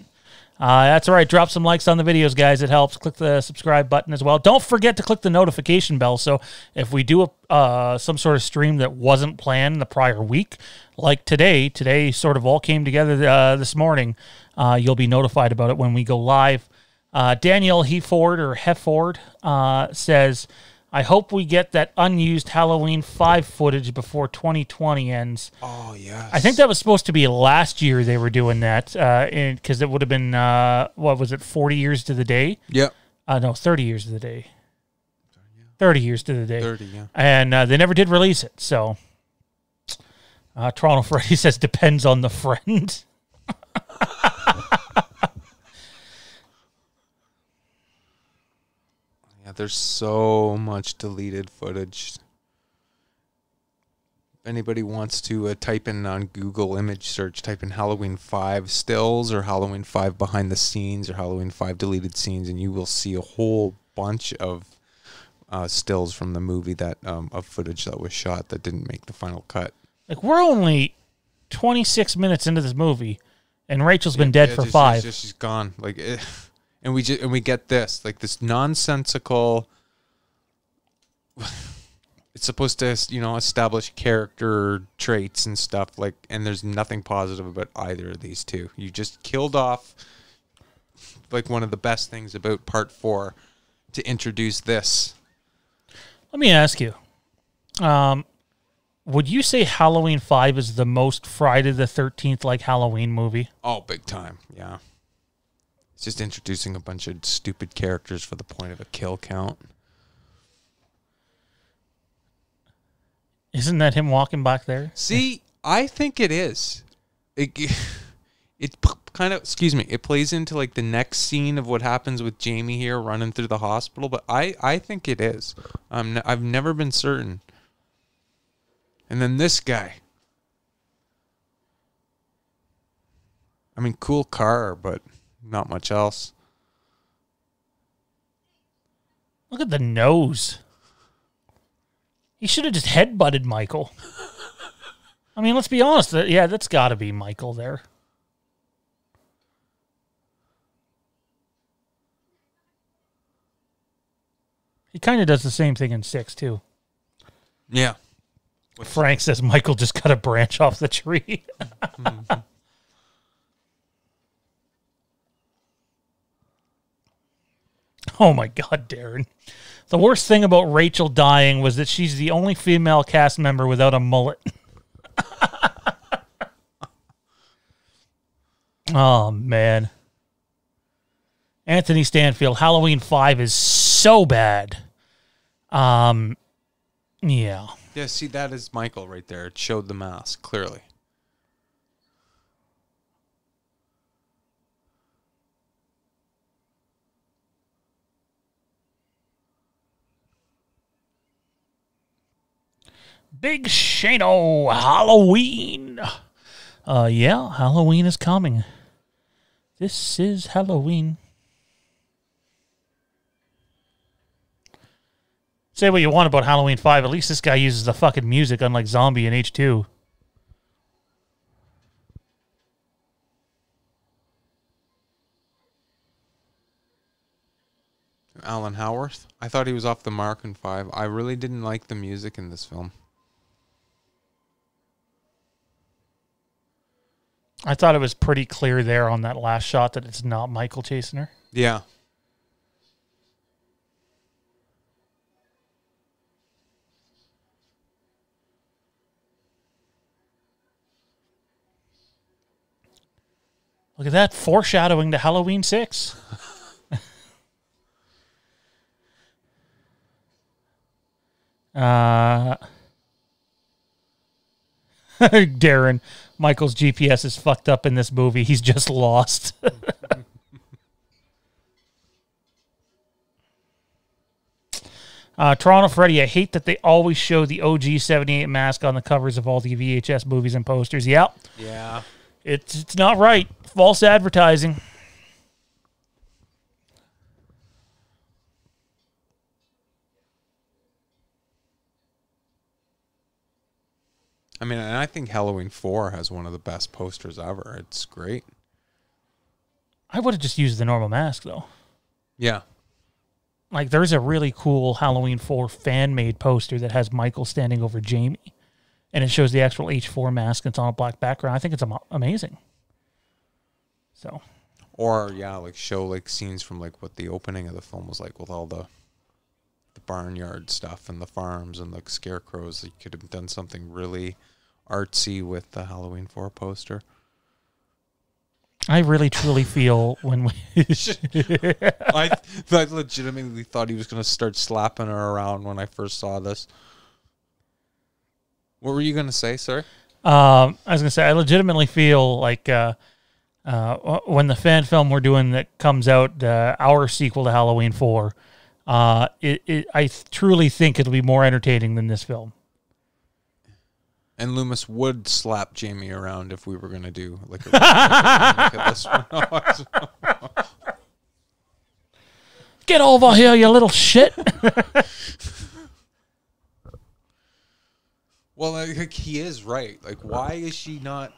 That's all right. Drop some likes on the videos, guys. It helps. Click the subscribe button as well. Don't forget to click the notification bell. So if we do some sort of stream that wasn't planned the prior week, like today sort of all came together this morning, you'll be notified about it when we go live. Daniel Hefford says, I hope we get that unused Halloween 5 footage before 2020 ends. Oh, yes. I think that was supposed to be last year they were doing that, because it would have been, 40 years to the day? Yep. No, 30 years to the day. 30 years to the day. 30, yeah. And they never did release it, so. Toronto Freddy says, depends on the friend. Yeah, there's so much deleted footage. If anybody wants to type in on Google image search, type in Halloween 5 stills or Halloween 5 behind the scenes or Halloween 5 deleted scenes, and you will see a whole bunch of stills from the movie that of footage that was shot that didn't make the final cut. Like, we're only 26 minutes into this movie, and Rachel's been dead for 5. She's gone. Like, and we get this, like, this nonsensical. It's supposed to, establish character traits and stuff, like, and there's nothing positive about either of these two. You just killed off, like, one of the best things about Part 4 to introduce this. Let me ask you, would you say Halloween 5 is the most Friday the 13th like Halloween movie? Oh, big time, yeah. It's just introducing a bunch of stupid characters for the point of a kill count. Isn't that him walking back there? See, I think it is. It kind of, it plays into like the next scene of what happens with Jamie here running through the hospital, but I think it is. I've never been certain. And then this guy. I mean, cool car, but not much else. Look at the nose. He should have just headbutted Michael. I mean, let's be honest. Yeah, that's got to be Michael there. He kind of does the same thing in 6, too. Yeah. Frank says Michael just cut a branch off the tree. Mm-hmm. Oh, my God, Darren. The worst thing about Rachel dying was that she's the only female cast member without a mullet. Oh, man. Anthony Stanfield, Halloween 5 is so bad. Yeah. Yeah, see, that is Michael right there. It showed the mask, clearly. Big Shano, Halloween. Yeah, Halloween is coming. This is Halloween. Say what you want about Halloween 5. At least this guy uses the fucking music, unlike Zombie in H2. Alan Howarth. I thought he was off the mark in 5. I really didn't like the music in this film. I thought it was pretty clear there on that last shot that it's not Michael chasing her. Yeah. Look at that, foreshadowing to Halloween 6. Darren, Michael's GPS is fucked up in this movie. He's just lost. Toronto Freddy, I hate that they always show the OG 78 mask on the covers of all the VHS movies and posters. Yep. Yeah. It's not right. False advertising. I mean, and I think Halloween 4 has one of the best posters ever. It's great. I would have just used the normal mask, though. Yeah. Like, there's a really cool Halloween 4 fan-made poster that has Michael standing over Jamie. And it shows the actual H4 mask. And it's on a black background. I think it's amazing. So. Or, yeah, like, show, like, scenes from, like, what the opening of the film was like with all the barnyard stuff and the farms and the scarecrows. You could have done something really artsy with the Halloween 4 poster. I really, truly feel when we... I legitimately thought he was going to start slapping her around when I first saw this. What were you going to say, sir? I was going to say, I legitimately feel like when the fan film we're doing that comes out, our sequel to Halloween 4, I truly think it'll be more entertaining than this film. And Loomis would slap Jamie around if we were going to do like a look at this one. Get over here, you little shit. Well, like, he is right. Like, why is she not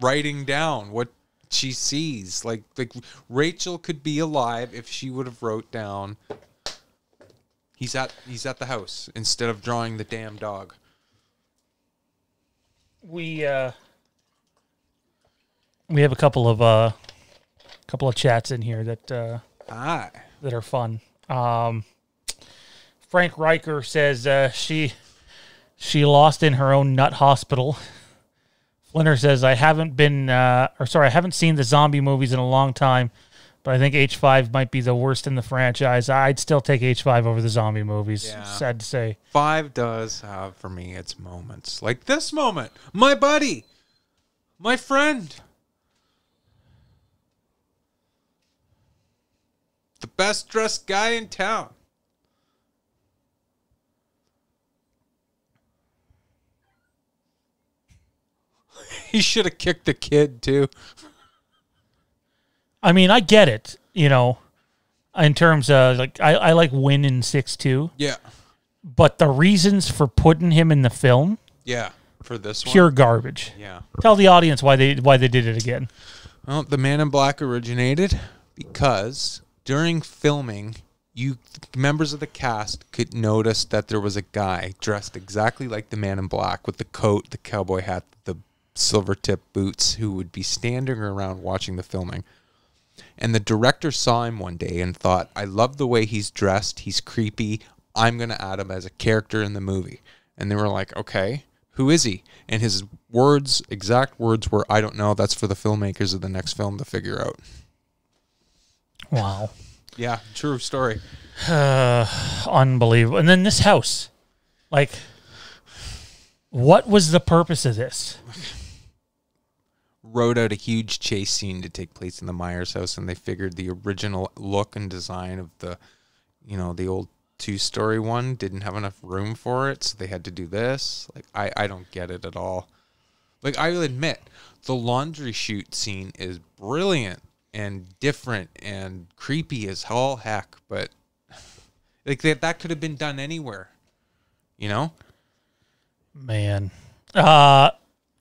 writing down what she sees? Like Rachel could be alive if she would have wrote down he's at the house instead of drawing the damn dog. We have a couple of chats in here that that are fun. Frank Riker says she lost in her own nut hospital. Flinner says I haven't seen the zombie movies in a long time, but I think H5 might be the worst in the franchise. I'd still take H5 over the zombie movies. Yeah. Sad to say. 5 does have for me its moments. Like this moment. My buddy. My friend. The best dressed guy in town. He should have kicked the kid, too. I mean, I get it, in terms of, like, I like Win in 6-2. Yeah. But the reasons for putting him in the film... Yeah, for this pure garbage. Yeah. Tell the audience why they did it again. Well, the Man in Black originated because during filming, members of the cast could notice that there was a guy dressed exactly like the Man in Black with the coat, the cowboy hat, the silver tip boots, who would be standing around watching the filming. And the director saw him one day and thought, I love the way he's dressed. He's creepy. I'm going to add him as a character in the movie. And they were like, okay, who is he? And his exact words were, I don't know. That's for the filmmakers of the next film to figure out. Wow. Yeah, true story. Unbelievable. And then this house. Like, what was the purpose of this? Wrote out a huge chase scene to take place in the Myers house, and they figured the original look and design of the old 2-story one didn't have enough room for it, so they had to do this. Like, I don't get it at all. Like, I will admit, the laundry chute scene is brilliant and different and creepy as all heck, but like that could have been done anywhere, Man.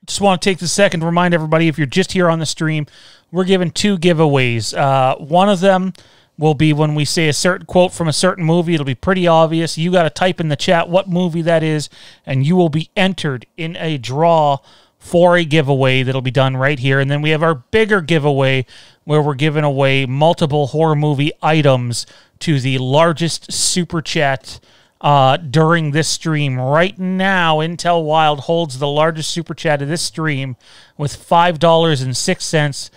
Just want to take the second to remind everybody, if you're just here on the stream, we're giving 2 giveaways. One of them will be when we say a certain quote from a certain movie. It'll be pretty obvious. You got to type in the chat what movie that is, and you will be entered in a draw for a giveaway that'll be done right here. And then we have our bigger giveaway where we're giving away multiple horror movie items to the largest super chat during this stream. Right now, Intel Wild holds the largest super chat of this stream with $5.06.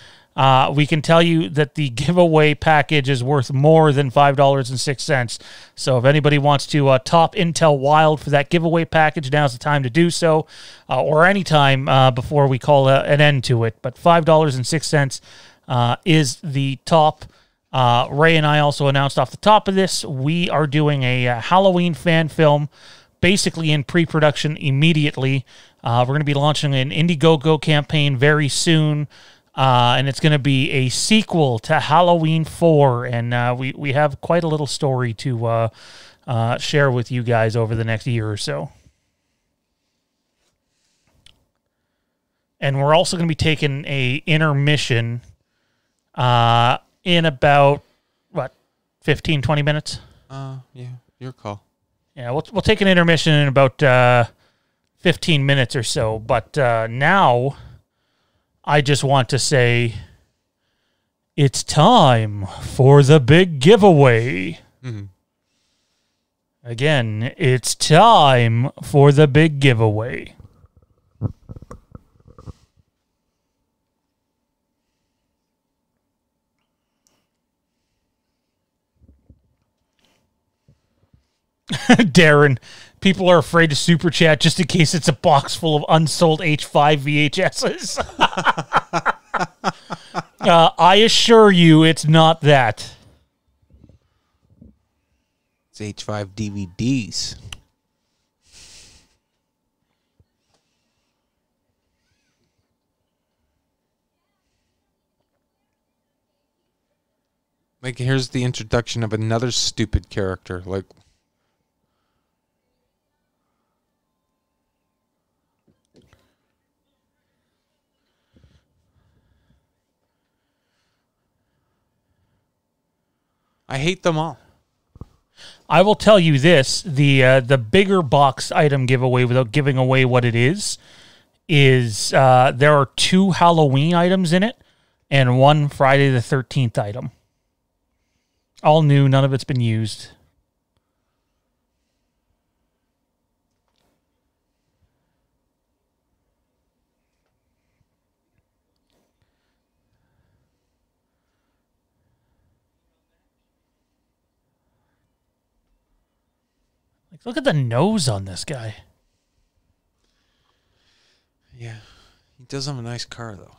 We can tell you that the giveaway package is worth more than $5.06. So if anybody wants to top Intel Wild for that giveaway package, now's the time to do so, or any time before we call an end to it. But $5.06 is the top. Ray and I also announced off the top of this, we are doing a Halloween fan film, basically in pre-production immediately. We're going to be launching an Indiegogo campaign very soon, and it's going to be a sequel to Halloween 4, and we have quite a little story to share with you guys over the next year or so. And we're also going to be taking a intermission in about, 15, 20 minutes? Yeah, your call. Yeah, we'll take an intermission in about 15 minutes or so. But now, I just want to say, it's time for the big giveaway. Mm-hmm. Again, it's time for the big giveaway. Darren, people are afraid to super chat just in case it's a box full of unsold H5 VHSs. I assure you it's not that. It's H5 DVDs. Like, here's the introduction of another stupid character. Like, I hate them all. I will tell you this: the bigger box item giveaway, without giving away what it is there are 2 Halloween items in it and 1 Friday the 13th item. All new, none of it's been used. Like, look at the nose on this guy. Yeah. He does have a nice car, though.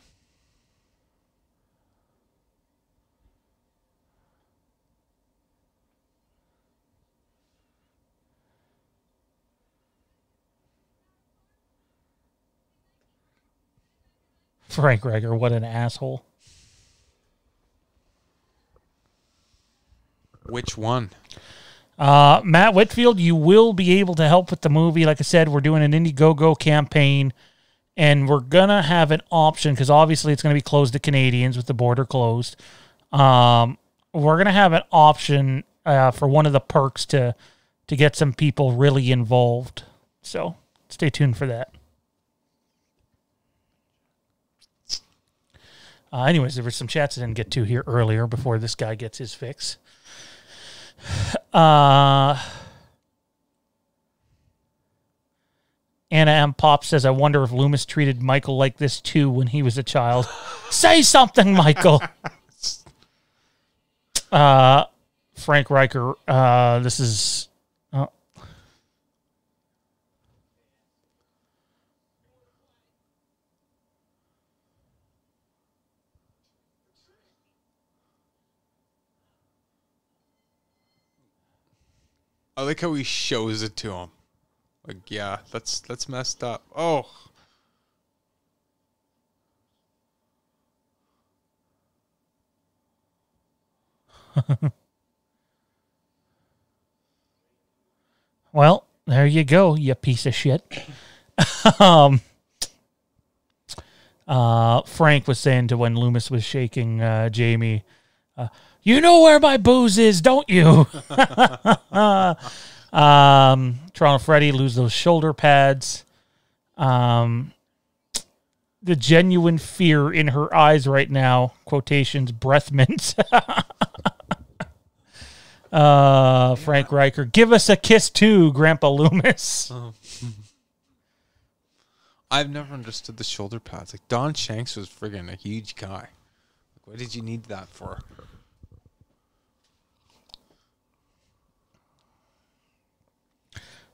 Frank Riker, what an asshole. Which one? Matt Whitfield, you will be able to help with the movie. Like I said, we're doing an Indiegogo campaign, and we're going to have an option, because obviously it's going to be closed to Canadians with the border closed. We're going to have an option for one of the perks to get some people really involved. So stay tuned for that. Anyways, there were some chats I didn't get to here earlier before this guy gets his fix. Anna M. Pop says, I wonder if Loomis treated Michael like this too when he was a child. Say something, Michael. Frank Riker, this is... I like how he shows it to him. Like, yeah, that's messed up. Oh. Well, there you go, you piece of shit. Frank was saying to when Loomis was shaking Jamie, you know where my booze is, don't you? Toronto Freddy, lose those shoulder pads. The genuine fear in her eyes right now, quotations, breath mint. Frank Riker, give us a kiss too, Grandpa Loomis. I've never understood the shoulder pads. Like, Don Shanks was friggin' a huge guy. Like, what did you need that for?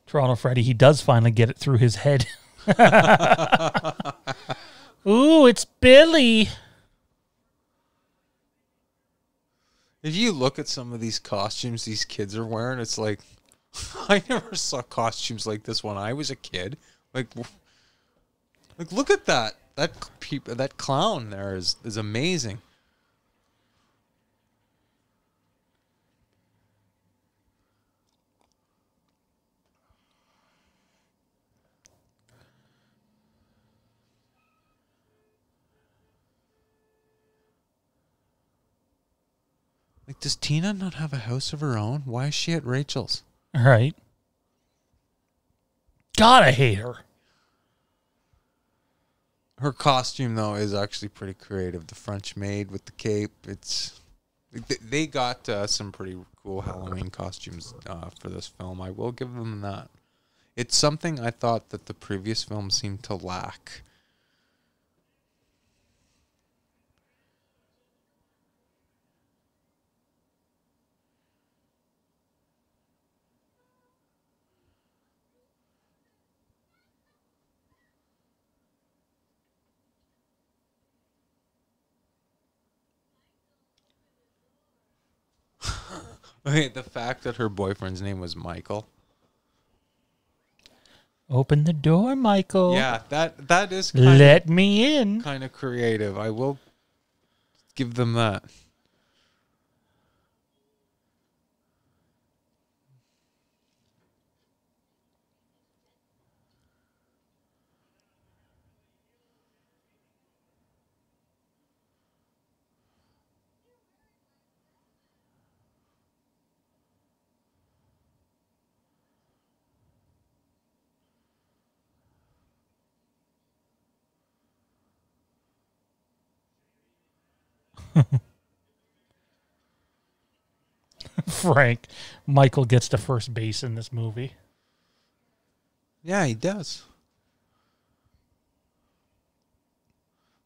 Toronto Freddy, he does finally get it through his head. Ooh, it's Billy. If you look at some of these costumes these kids are wearing, it's like, I never saw costumes like this when I was a kid. Like look at that. That clown there is amazing. Like, does Tina not have a house of her own? Why is she at Rachel's? All right. God, I hate her. Her costume, though, is actually pretty creative. The French maid with the cape. It's they got some pretty cool Halloween costumes for this film. I will give them that. It's something I thought that the previous film seemed to lack. Okay, the fact that her boyfriend's name was Michael. Open the door, Michael. Yeah, that is Let me in. Kind of creative. I will give them that. Frank, Michael gets to first base in this movie. Yeah, he does.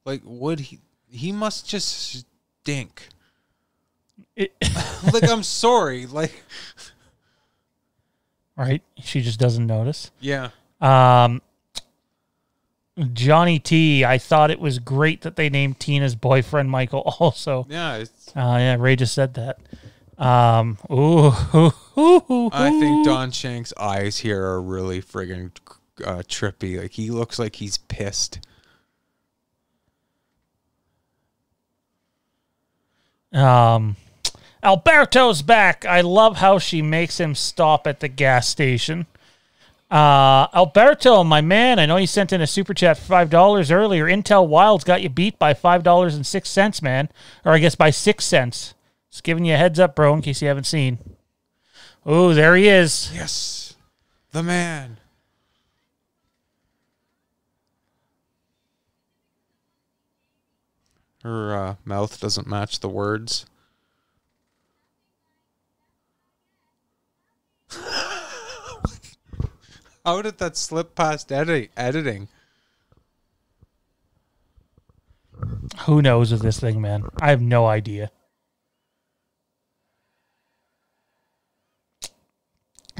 Like, would he? He must just stink. Like, I'm sorry. Like, right? She just doesn't notice. yeah. Johnny T, I thought it was great that they named Tina's boyfriend Michael also. Yeah. Yeah, Ray just said that. I think Don Shank's eyes here are really friggin' trippy. Like, he looks like he's pissed. Alberto's back. I love how she makes him stop at the gas station. Alberto, my man, I know you sent in a super chat for $5 earlier. Intel Wild's got you beat by $5.06, man. Or I guess by 6 cents. Just giving you a heads up, bro, in case you haven't seen. Oh, there he is. Yes. The man. Her mouth doesn't match the words. How did that slip past editing? Who knows with this thing, man? I have no idea.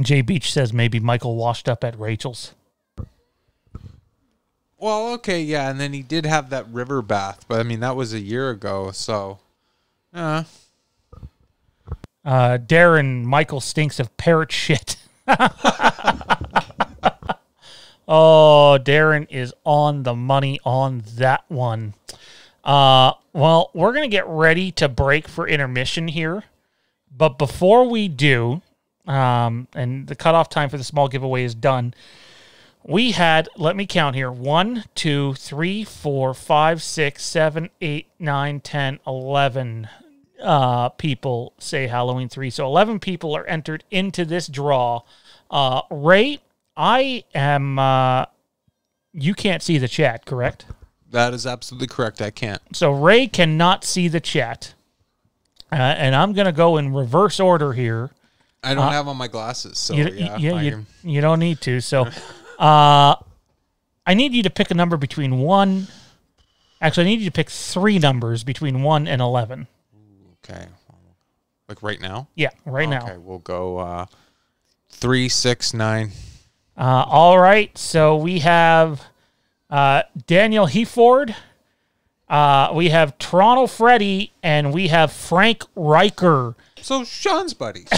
Jay Beach says maybe Michael washed up at Rachel's. Well, okay, yeah, and then he did have that river bath, but I mean, that was a year ago, so. Darren, Michael stinks of parrot shit. Oh, Darren is on the money on that one. Well, we're going to get ready to break for intermission here. But before we do, and the cutoff time for the small giveaway is done, we had, let me count here, 1, 2, 3, 4, 5, 6, 7, 8, 9, 10, 11 people say Halloween 3. So 11 people are entered into this draw. Ray, I am, you can't see the chat, correct? That is absolutely correct. I can't. So Ray cannot see the chat. And I'm going to go in reverse order here. I don't have on my glasses, so you don't need to. So I need you to pick a number between 1. Actually, I need you to pick 3 numbers between 1 and 11. Okay. Like right now? Yeah, right now. Okay, we'll go 3, 6, 9. All right, so we have Daniel Heford, we have Toronto Freddy, and we have Frank Riker. So Sean's buddies.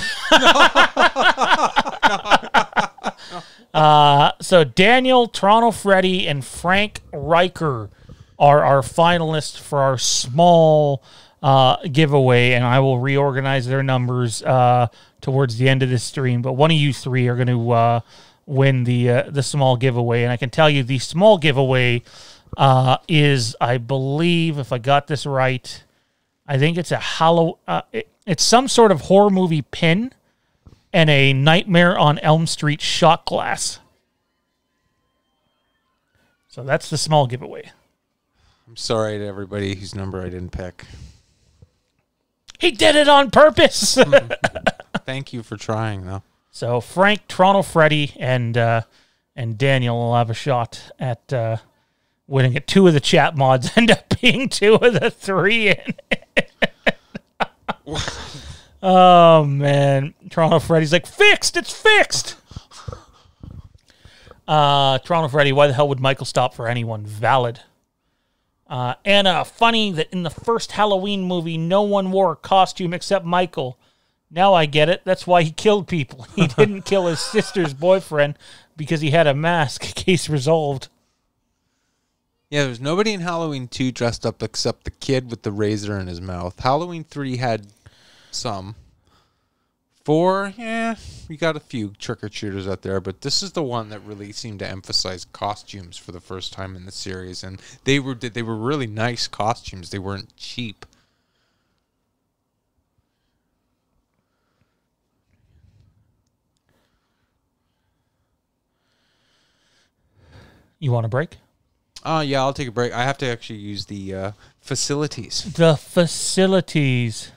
So Daniel, Toronto Freddy, and Frank Riker are our finalists for our small giveaway, and I will reorganize their numbers towards the end of this stream. But one of you 3 are going to win the small giveaway, and I can tell you the small giveaway is, I believe, if I got this right, I think it's it's some sort of horror movie pin and a Nightmare on Elm Street shot glass. So that's the small giveaway. I'm sorry to everybody whose number I didn't pick. He did it on purpose. Thank you for trying, though. So Frank, Toronto Freddy, and Daniel will have a shot at winning it. 2 of the chat mods end up being 2 of the 3 in it. Oh, man. Toronto Freddy's like, fixed! It's fixed! Toronto Freddy, why the hell would Michael stop for anyone? Valid. Anna, funny that in the first Halloween movie, no one wore a costume except Michael. Now I get it. That's why he killed people. He didn't kill his sister's boyfriend because he had a mask. Case resolved. Yeah, there's nobody in Halloween 2 dressed up except the kid with the razor in his mouth. Halloween 3 had some. 4, yeah, we got a few trick-or-treaters out there, but this is the one that really seemed to emphasize costumes for the first time in the series, and they were really nice costumes. They weren't cheap. You want a break? Yeah, I'll take a break. I have to actually use the facilities. The facilities.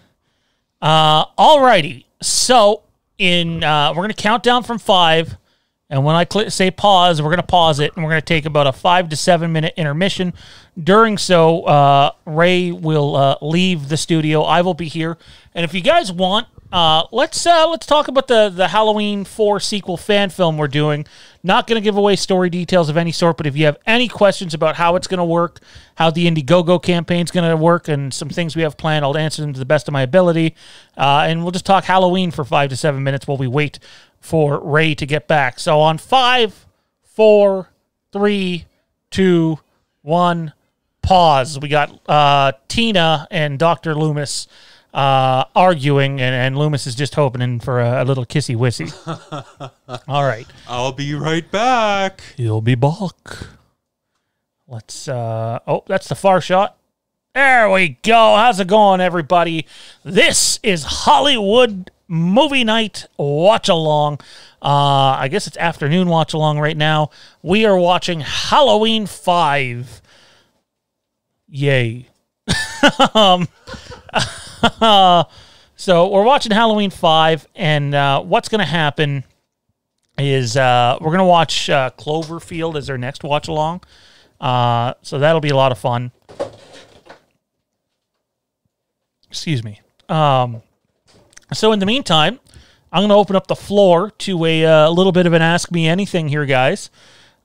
Alrighty. So we're going to count down from 5. And when I say pause, we're going to pause it, and we're going to take about a 5 to 7 minute intermission. During so, Ray will leave the studio. I will be here. And if you guys want, let's talk about the Halloween 4 sequel fan film we're doing. Not going to give away story details of any sort, but if you have any questions about how it's going to work, how the Indiegogo campaign's going to work, and some things we have planned, I'll answer them to the best of my ability. And we'll just talk Halloween for 5 to 7 minutes while we wait for Ray to get back. So on 5, 4, 3, 2, 1, pause. We got Tina and Dr. Loomis arguing, and Loomis is just hoping for a little kissy-wissy. All right. I'll be right back. He'll be back. Let's, that's the far shot. There we go. How's it going, everybody? This is Hollywood Movie Night Watch Along. I guess it's afternoon watch along right now. We are watching Halloween 5. Yay. So we're watching Halloween 5, and what's going to happen is we're going to watch Cloverfield as our next watch along. So that'll be a lot of fun. Excuse me. So in the meantime, I'm going to open up the floor to a little bit of an Ask Me Anything here, guys.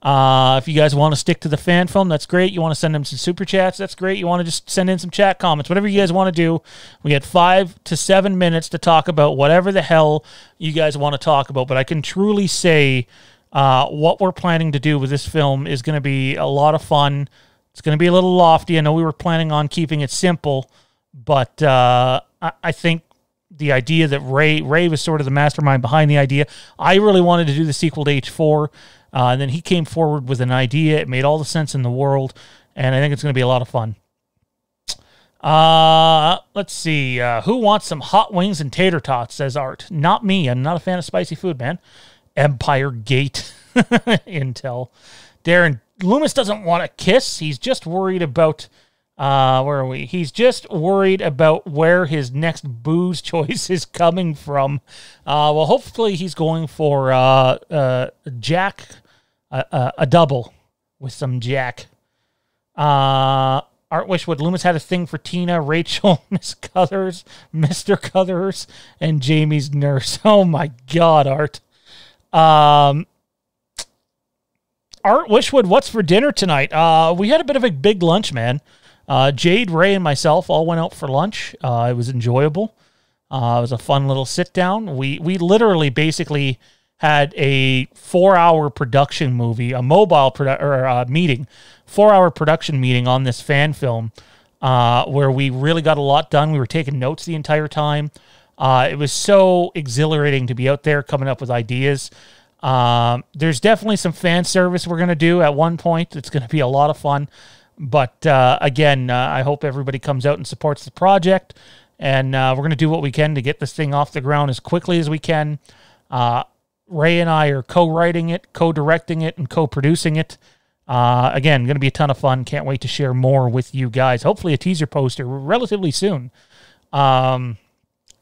If you guys want to stick to the fan film, that's great. You want to send them some super chats, that's great. You want to just send in some chat comments, whatever you guys want to do. We get 5 to 7 minutes to talk about whatever the hell you guys want to talk about. But I can truly say what we're planning to do with this film is going to be a lot of fun. It's going to be a little lofty. I know we were planning on keeping it simple, but I think the idea that Ray was sort of the mastermind behind the idea. I really wanted to do the sequel to H4, and then he came forward with an idea. It made all the sense in the world, and I think it's going to be a lot of fun. Let's see. Who wants some hot wings and tater tots, says Art. Not me. I'm not a fan of spicy food, man. Empire Gate Intel. Darren, Loomis doesn't want a kiss. He's just worried about... where are we? He's just worried about where his next booze choice is coming from. Well, hopefully he's going for Jack, a double with some Jack. Art Wishwood, Loomis had a thing for Tina, Rachel, Miss Cuthers, Mr. Cuthers, and Jamie's nurse. Oh my God, Art. Art Wishwood, what's for dinner tonight? We had a bit of a big lunch, man. Jade, Ray, and myself all went out for lunch. It was enjoyable. It was a fun little sit down. We literally basically had a 4-hour production movie, a mobile meeting, 4-hour production meeting on this fan film, where we really got a lot done. We were taking notes the entire time. It was so exhilarating to be out there coming up with ideas. There's definitely some fan service we're going to do at one point. It's going to be a lot of fun. But again, I hope everybody comes out and supports the project, and we're going to do what we can to get this thing off the ground as quickly as we can. Ray and I are co-writing it, co-directing it, and co-producing it. Again, going to be a ton of fun. Can't wait to share more with you guys. Hopefully a teaser poster relatively soon. Where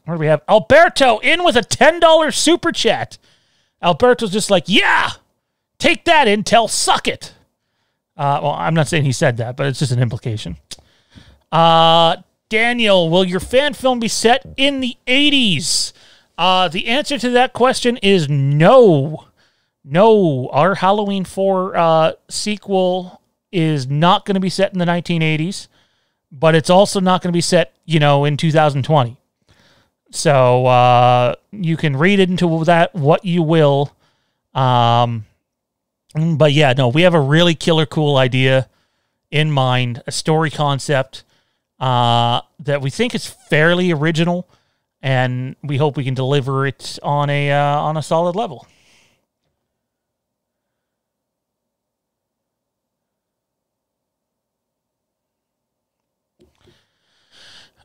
do we have? Alberto in with a $10 super chat. Alberto's just like, yeah, take that, Intel, suck it. Well, I'm not saying he said that, but it's just an implication. Daniel, will your fan film be set in the 80s? The answer to that question is no. No, our Halloween 4 sequel is not going to be set in the 1980s, but it's also not going to be set, in 2020. So you can read into that what you will. But yeah, no, we have a really killer cool idea in mind, a story concept that we think is fairly original, and we hope we can deliver it on a solid level.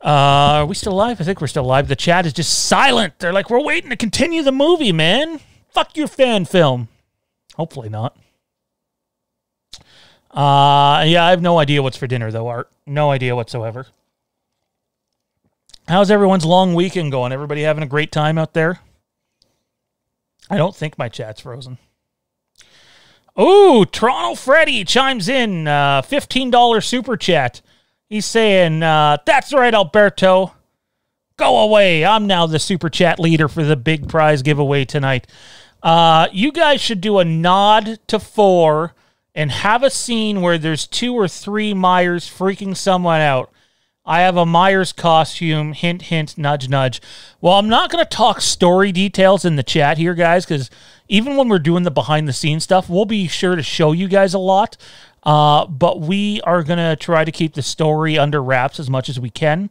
Are we still live? I think we're still live. The chat is just silent. They're like, we're waiting to continue the movie, man. Fuck your fan film. Hopefully not. Yeah, I have no idea what's for dinner, though, Art. No idea whatsoever. How's everyone's long weekend going? Everybody having a great time out there? I don't think my chat's frozen. Ooh, Toronto Freddy chimes in. $15 super chat. He's saying, that's right, Alberto. Go away. I'm now the super chat leader for the big prize giveaway tonight. You guys should do a nod to 4 and have a scene where there's 2 or 3 Myers freaking someone out. I have a Myers costume. Hint, hint, nudge, nudge. Well, I'm not going to talk story details in the chat here, guys, because even when we're doing the behind-the-scenes stuff, we'll be sure to show you guys a lot. But we are going to try to keep the story under wraps as much as we can.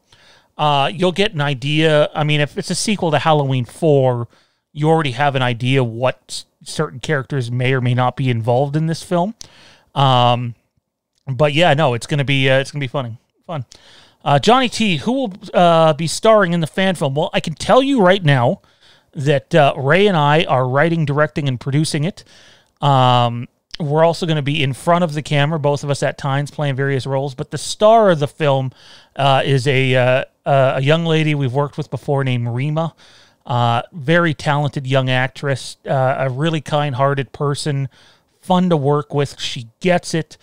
You'll get an idea. I mean, if it's a sequel to Halloween 4, you already have an idea what certain characters may or may not be involved in this film. But yeah, no, it's gonna be fun. Johnny T, who will be starring in the fan film? Well, I can tell you right now that Ray and I are writing, directing, and producing it. We're also going to be in front of the camera, both of us at times, playing various roles. But the star of the film is a young lady we've worked with before named Rima. Very talented young actress, a really kind-hearted person, fun to work with. She gets it.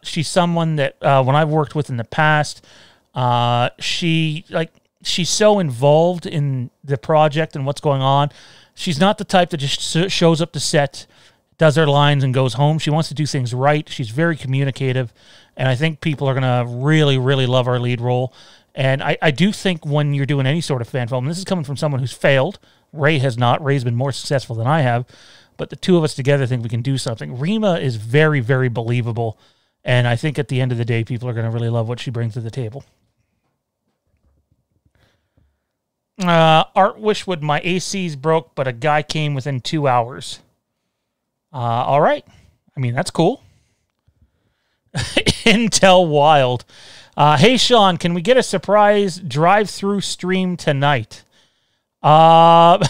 She's someone that when I've worked with in the past, she's so involved in the project and what's going on. She's not the type that just shows up to set, does her lines, and goes home. She wants to do things right. She's very communicative, and I think people are going to really, really love our lead role. And I do think when you're doing any sort of fan film, and this is coming from someone who's failed, Ray has not. Ray's been more successful than I have, but the two of us together think we can do something. Rima is very, very believable, and I think at the end of the day, people are going to really love what she brings to the table. Art Wishwood, my AC's broke, but a guy came within 2 hours. All right. I mean, that's cool. Intel Wild. Hey, Shawn, can we get a surprise drive-through stream tonight? A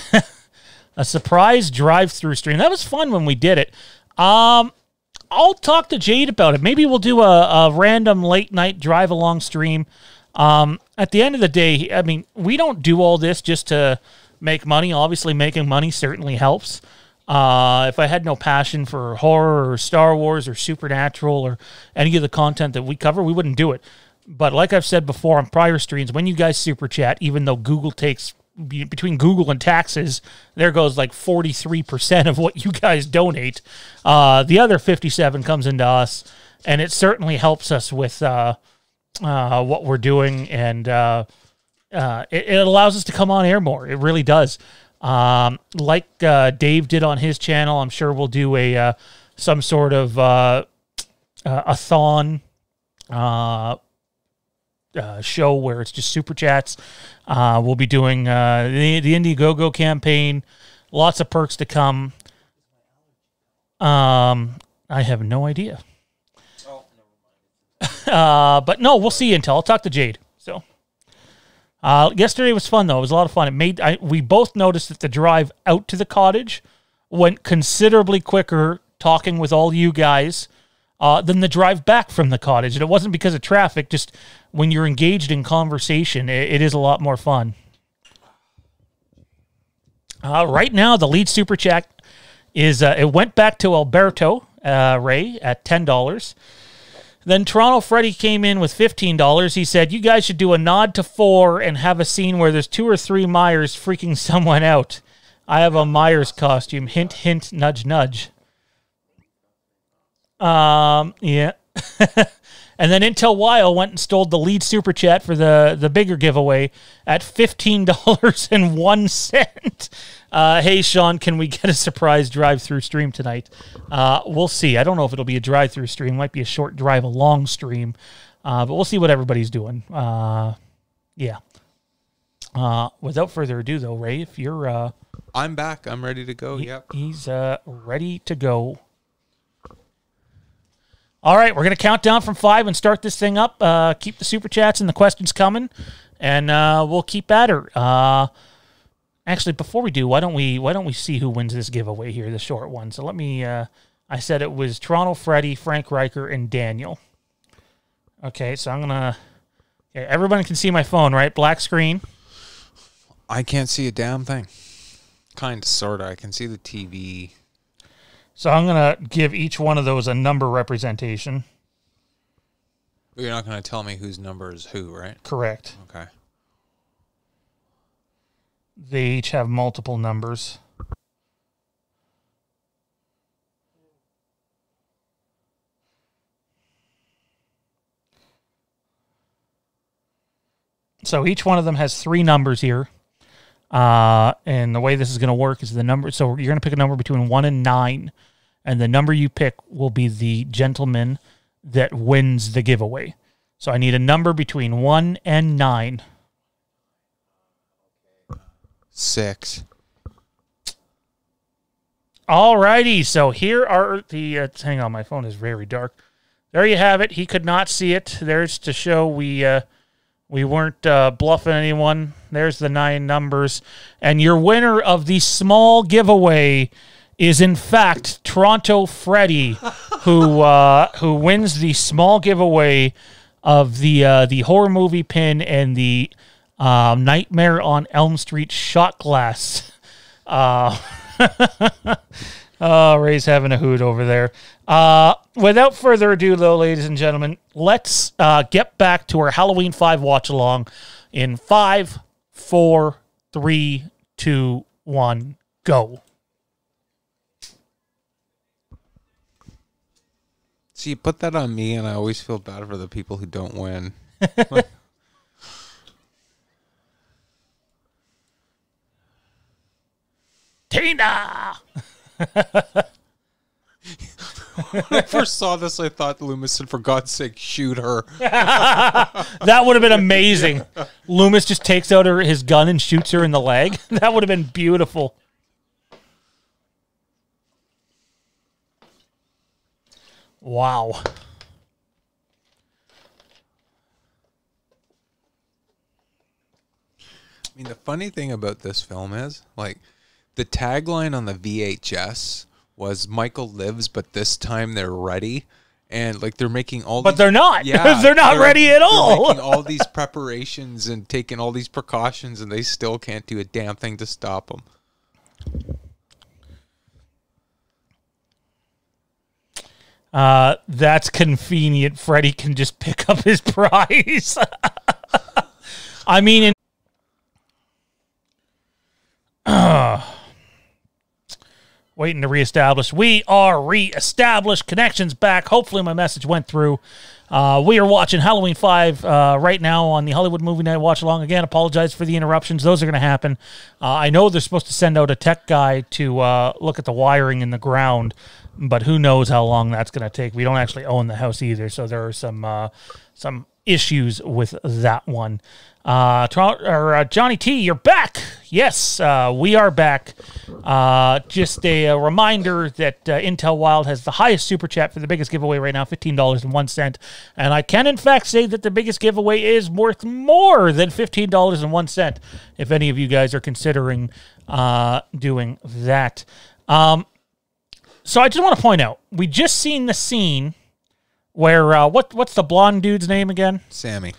surprise drive-through stream. That was fun when we did it. I'll talk to Jade about it. Maybe we'll do a random late-night drive-along stream. At the end of the day, I mean, we don't do all this just to make money. Obviously, making money certainly helps. If I had no passion for horror or Star Wars or Supernatural or any of the content that we cover, we wouldn't do it. But like I've said before on prior streams, when you guys super chat, even though Google takes, between Google and taxes, there goes like 43% of what you guys donate. The other 57 comes into us, and it certainly helps us with what we're doing, and it allows us to come on air more. It really does. Like Dave did on his channel, I'm sure we'll do a some sort of a thon show where it's just super chats. We'll be doing the Indiegogo campaign. Lots of perks to come. I have no idea. Oh, never mind. But no, we'll see Intel. I'll talk to Jade. So. Yesterday was fun, though. It was a lot of fun. We both noticed that the drive out to the cottage went considerably quicker talking with all you guys than the drive back from the cottage. And it wasn't because of traffic, just when you're engaged in conversation, it is a lot more fun. Right now, the lead super chat is, it went back to Alberto Ray at $10. Then Toronto Freddy came in with $15. He said, you guys should do a nod to 4 and have a scene where there's 2 or 3 Myers freaking someone out. I have a Myers costume. Hint, hint, nudge, nudge. Yeah. And then Intel Wild went and stole the lead super chat for the bigger giveaway at $15.01. Hey, Shawn, can we get a surprise drive-through stream tonight? We'll see. I don't know if it'll be a drive-through stream. It might be a short drive-along stream. But we'll see what everybody's doing. Yeah. Without further ado, though, Ray, if you're... I'm back. I'm ready to go. Yep. He's ready to go. All right, we're going to count down from 5 and start this thing up. Keep the super chats and the questions coming, and we'll keep at her. Actually, before we do, why don't we see who wins this giveaway here, the short one? So let me. I I said it was Toronto Freddy, Frank Riker, and Daniel. Okay, so I'm going to... Okay, everyone can see my phone, right? Black screen. I can't see a damn thing. Kind of, sort of. I can see the TV. So I'm going to give each one of those a number representation. But you're not going to tell me whose number is who, right? Correct. Okay. They each have multiple numbers. So each one of them has 3 numbers here. And the way this is going to work is the number. So you're going to pick a number between 1 and 9. And the number you pick will be the gentleman that wins the giveaway. So I need a number between 1 and 9. 6. Alrighty, so here are the... hang on, my phone is very dark. There you have it. He could not see it. There's to show we weren't bluffing anyone. There's the 9 numbers. And your winner of the small giveaway is, in fact, Toronto Freddy, who wins the small giveaway of the horror movie pin and the Nightmare on Elm Street shot glass. Ray's having a hoot over there. Without further ado, though, ladies and gentlemen, let's get back to our Halloween 5 watch-along in 5, 4, 3, 2, 1, go. See, you put that on me, and I always feel bad for the people who don't win. Tina! When I first saw this, I thought Loomis said, for God's sake, shoot her. That would have been amazing. Yeah. Loomis just takes out his gun and shoots her in the leg. That would have been beautiful. Wow. I mean, the funny thing about this film is, like, the tagline on the VHS was "Michael lives, but this time they're ready," and like they're making all. But they're not. Yeah, they're not ready at all. They're making all these preparations and taking all these precautions, and they still can't do a damn thing to stop them. That's convenient. Freddy can just pick up his prize. I mean, waiting to reestablish. We are reestablished. Connections back. Hopefully my message went through. We are watching Halloween 5 right now on the Hollywood Movie Night Watch Along. Again, apologize for the interruptions. Those are going to happen. I know they're supposed to send out a tech guy to look at the wiring in the ground, but who knows how long that's going to take. We don't actually own the house either, so there are some issues with that one. Johnny T, you're back. Yes, we are back. Just a reminder that Intel Wild has the highest super chat for the biggest giveaway right now, $15.01. And I can, in fact, say that the biggest giveaway is worth more than $15.01 if any of you guys are considering doing that. So I just want to point out, we just seen the scene where, what's the blonde dude's name again? Sammy.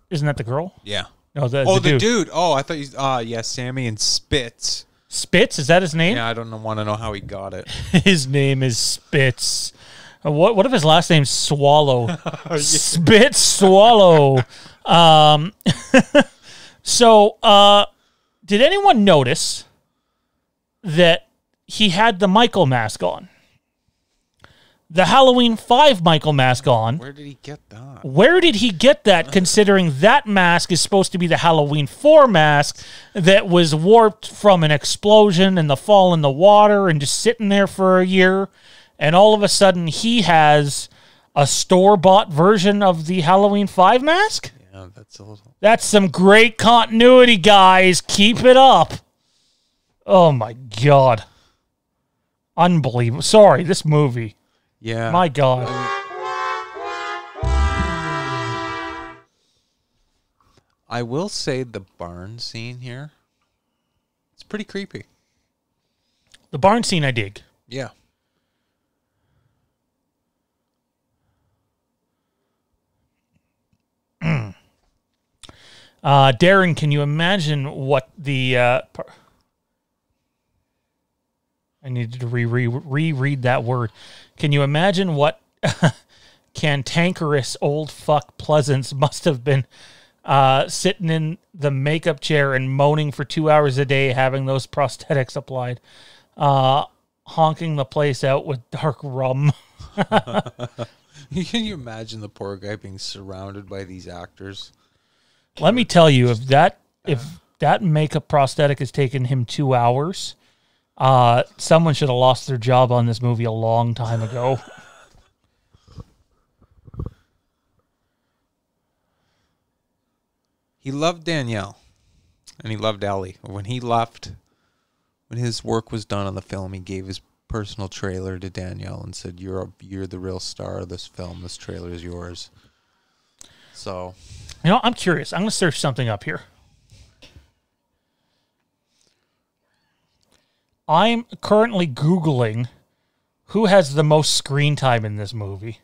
Isn't that the girl? Yeah. No, the dude. Oh, I thought you. Yeah, Sammy and Spitz. Spitz, is that his name? Yeah, I don't want to know how he got it. His name is Spitz. What if his last name's Swallow? Spitz Swallow. So, did anyone notice that he had the Michael mask on? The Halloween 5 Michael mask on. Where did he get that? Where did he get that, considering that mask is supposed to be the Halloween 4 mask that was warped from an explosion and the fall in the water and just sitting there for a year, and all of a sudden he has a store-bought version of the Halloween 5 mask? Yeah, that's a little... That's some great continuity, guys. Keep it up. Oh, my God. Unbelievable. Sorry, this movie. Yeah. My God. I will say the barn scene here, it's pretty creepy. The barn scene I dig. Yeah. Darren, can you imagine what the... I needed to reread that word. Can you imagine what cantankerous old fuck Pleasance must have been sitting in the makeup chair and moaning for 2 hours a day having those prosthetics applied, honking the place out with dark rum. Can you imagine the poor guy being surrounded by these actors? Let me tell you, if that makeup prosthetic has taken him 2 hours, someone should have lost their job on this movie a long time ago. He loved Danielle, and he loved Ellie. When he left, when his work was done on the film, he gave his personal trailer to Danielle and said, "You're the real star of this film. This trailer is yours." So, I'm curious. I'm going to search something up here. I'm currently Googling who has the most screen time in this movie,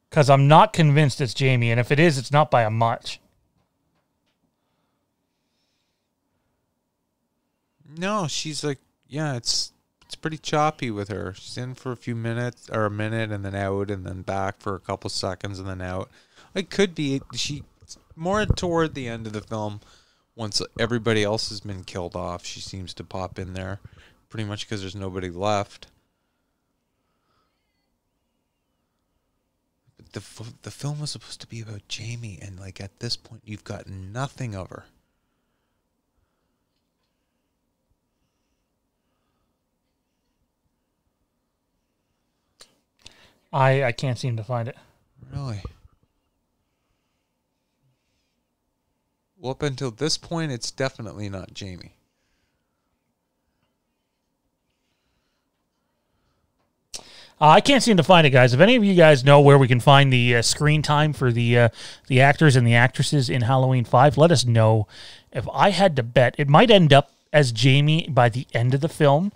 because I'm not convinced it's Jamie, and if it is, it's not by a much. No, she's like, yeah, it's pretty choppy with her. She's in for a few minutes, or a minute, and then out, and then back for a couple seconds, and then out. It could be she more toward the end of the film, once everybody else has been killed off, she seems to pop in there, pretty much because there's nobody left. But the film was supposed to be about Jamie, and like at this point, you've got nothing of her. I can't seem to find it. Really? Well, up until this point, it's definitely not Jamie. I can't seem to find it, guys. If any of you guys know where we can find the screen time for the actors and the actresses in Halloween 5, let us know. If I had to bet, it might end up as Jamie by the end of the film,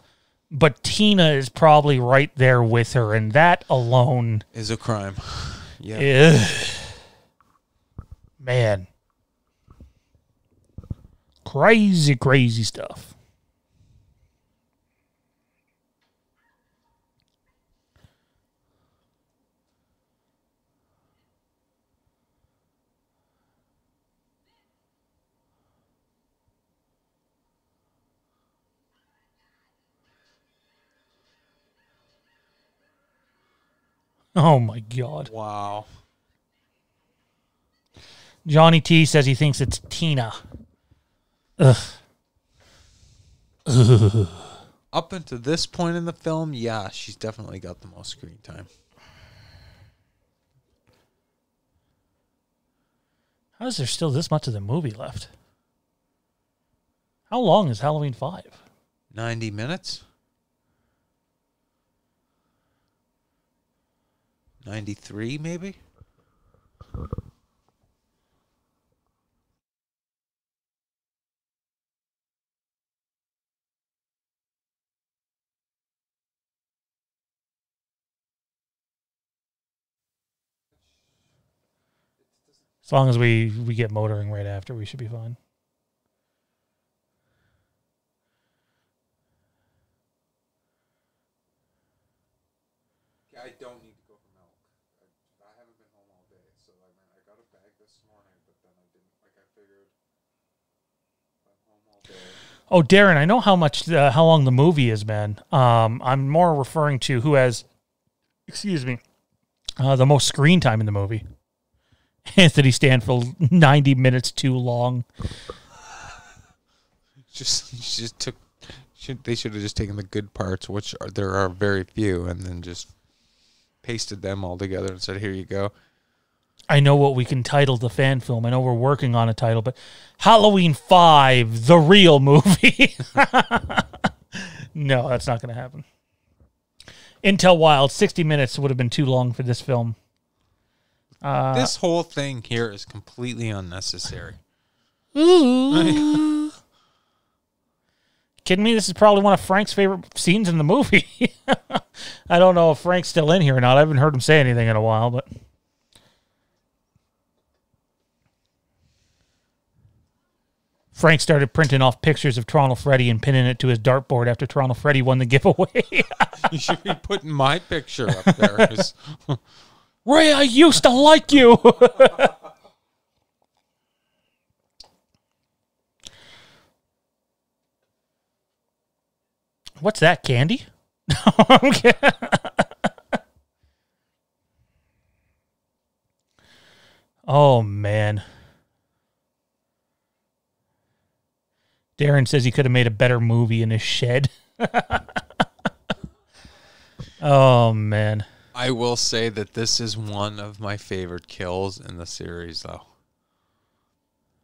but Tina is probably right there with her, and that alone is a crime. Yeah. Man. Crazy, crazy stuff. Oh my God. Wow. Johnny T says he thinks it's Tina. Ugh. Ugh. Up until this point in the film, yeah, she's definitely got the most screen time. How is there still this much of the movie left? How long is Halloween 5? 90 minutes? 93, maybe? As long as we get motoring right after, we should be fine. I don't need to go for milk. I haven't been home all day, so I got a bag this morning, but then I didn't. Like I figured, I'm home all day. Oh, Darren, I know how long the movie is, man. I'm more referring to who has, the most screen time in the movie. Anthony Stanfield, 90 minutes too long. They should have just taken the good parts, which there are very few, and then just pasted them all together and said, "Here you go." I know what we can title the fan film. I know we're working on a title, but Halloween 5, the real movie. No, that's not going to happen. Intel Wild, 60 minutes would have been too long for this film. This whole thing here is completely unnecessary. Ooh. Kidding me? This is probably one of Frank's favorite scenes in the movie. I don't know if Frank's still in here or not. I haven't heard him say anything in a while, but Frank started printing off pictures of Toronto Freddy and pinning it to his dartboard after Toronto Freddy won the giveaway. You should be putting my picture up there. Ray, I used to like you. What's that, candy? Okay. Oh, man. Darren says he could have made a better movie in his shed. Oh, man. I will say that this is one of my favorite kills in the series, though.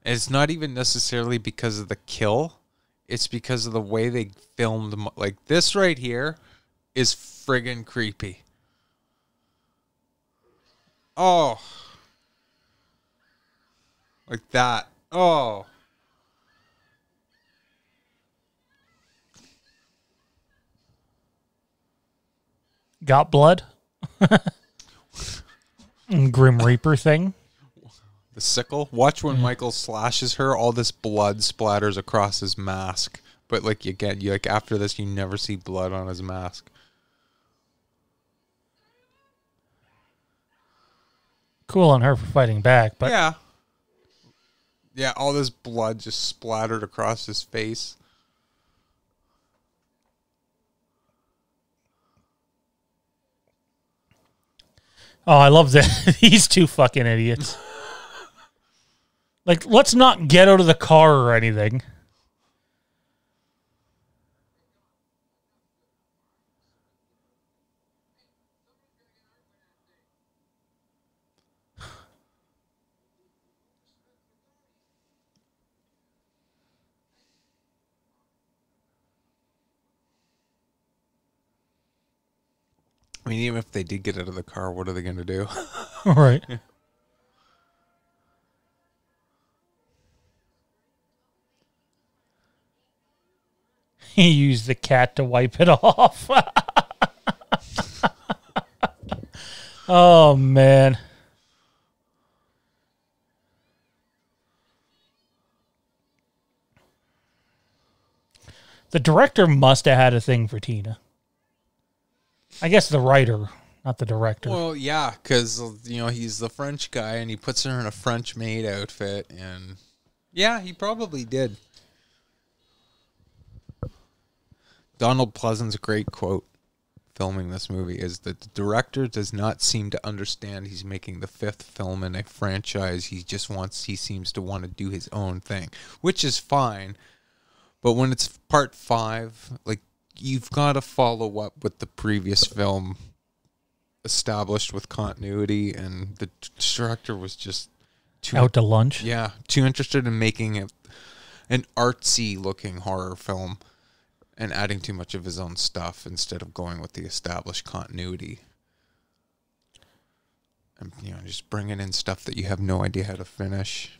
It's not even necessarily because of the kill. It's because of the way they filmed. Like, this right here is friggin' creepy. Oh. Like that. Oh. Got blood? Grim Reaper thing. The sickle. Watch when Michael slashes her, all this blood splatters across his mask. But like after this you never see blood on his mask. Cool on her for fighting back, but yeah. Yeah, all this blood just splattered across his face. Oh, I love that. These two fucking idiots. Like, let's not get out of the car or anything. I mean, even if they did get out of the car, what are they going to do? Right. He used the cat to wipe it off. Oh, man. The director must have had a thing for Tina. I guess the writer, not the director. Well, yeah, because, he's the French guy, and he puts her in a French maid outfit, and yeah, he probably did. Donald Pleasant's great quote filming this movie is that the director does not seem to understand he's making the 5th film in a franchise. He seems to want to do his own thing, which is fine. But when it's part 5, like, you've got to follow up with the previous film established with continuity, and the director was just too out to lunch. Yeah, too interested in making it an artsy looking horror film and adding too much of his own stuff instead of going with the established continuity. And just bringing in stuff that you have no idea how to finish.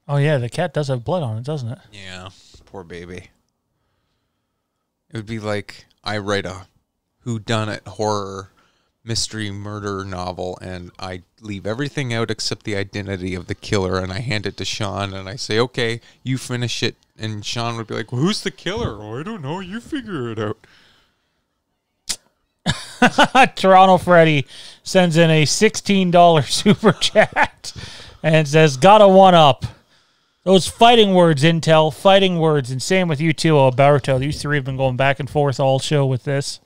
Oh, yeah, the cat does have blood on it, doesn't it? Yeah, poor baby. It would be like I write a whodunit horror mystery murder novel, and I leave everything out except the identity of the killer, and I hand it to Shawn, and I say, okay, you finish it. And Shawn would be like, well, who's the killer? Oh, I don't know. You figure it out. Toronto Freddy sends in a $16 super chat and says, gotta one up. Those fighting words, Intel, fighting words, and same with you too, Alberto. These three have been going back and forth all show with this.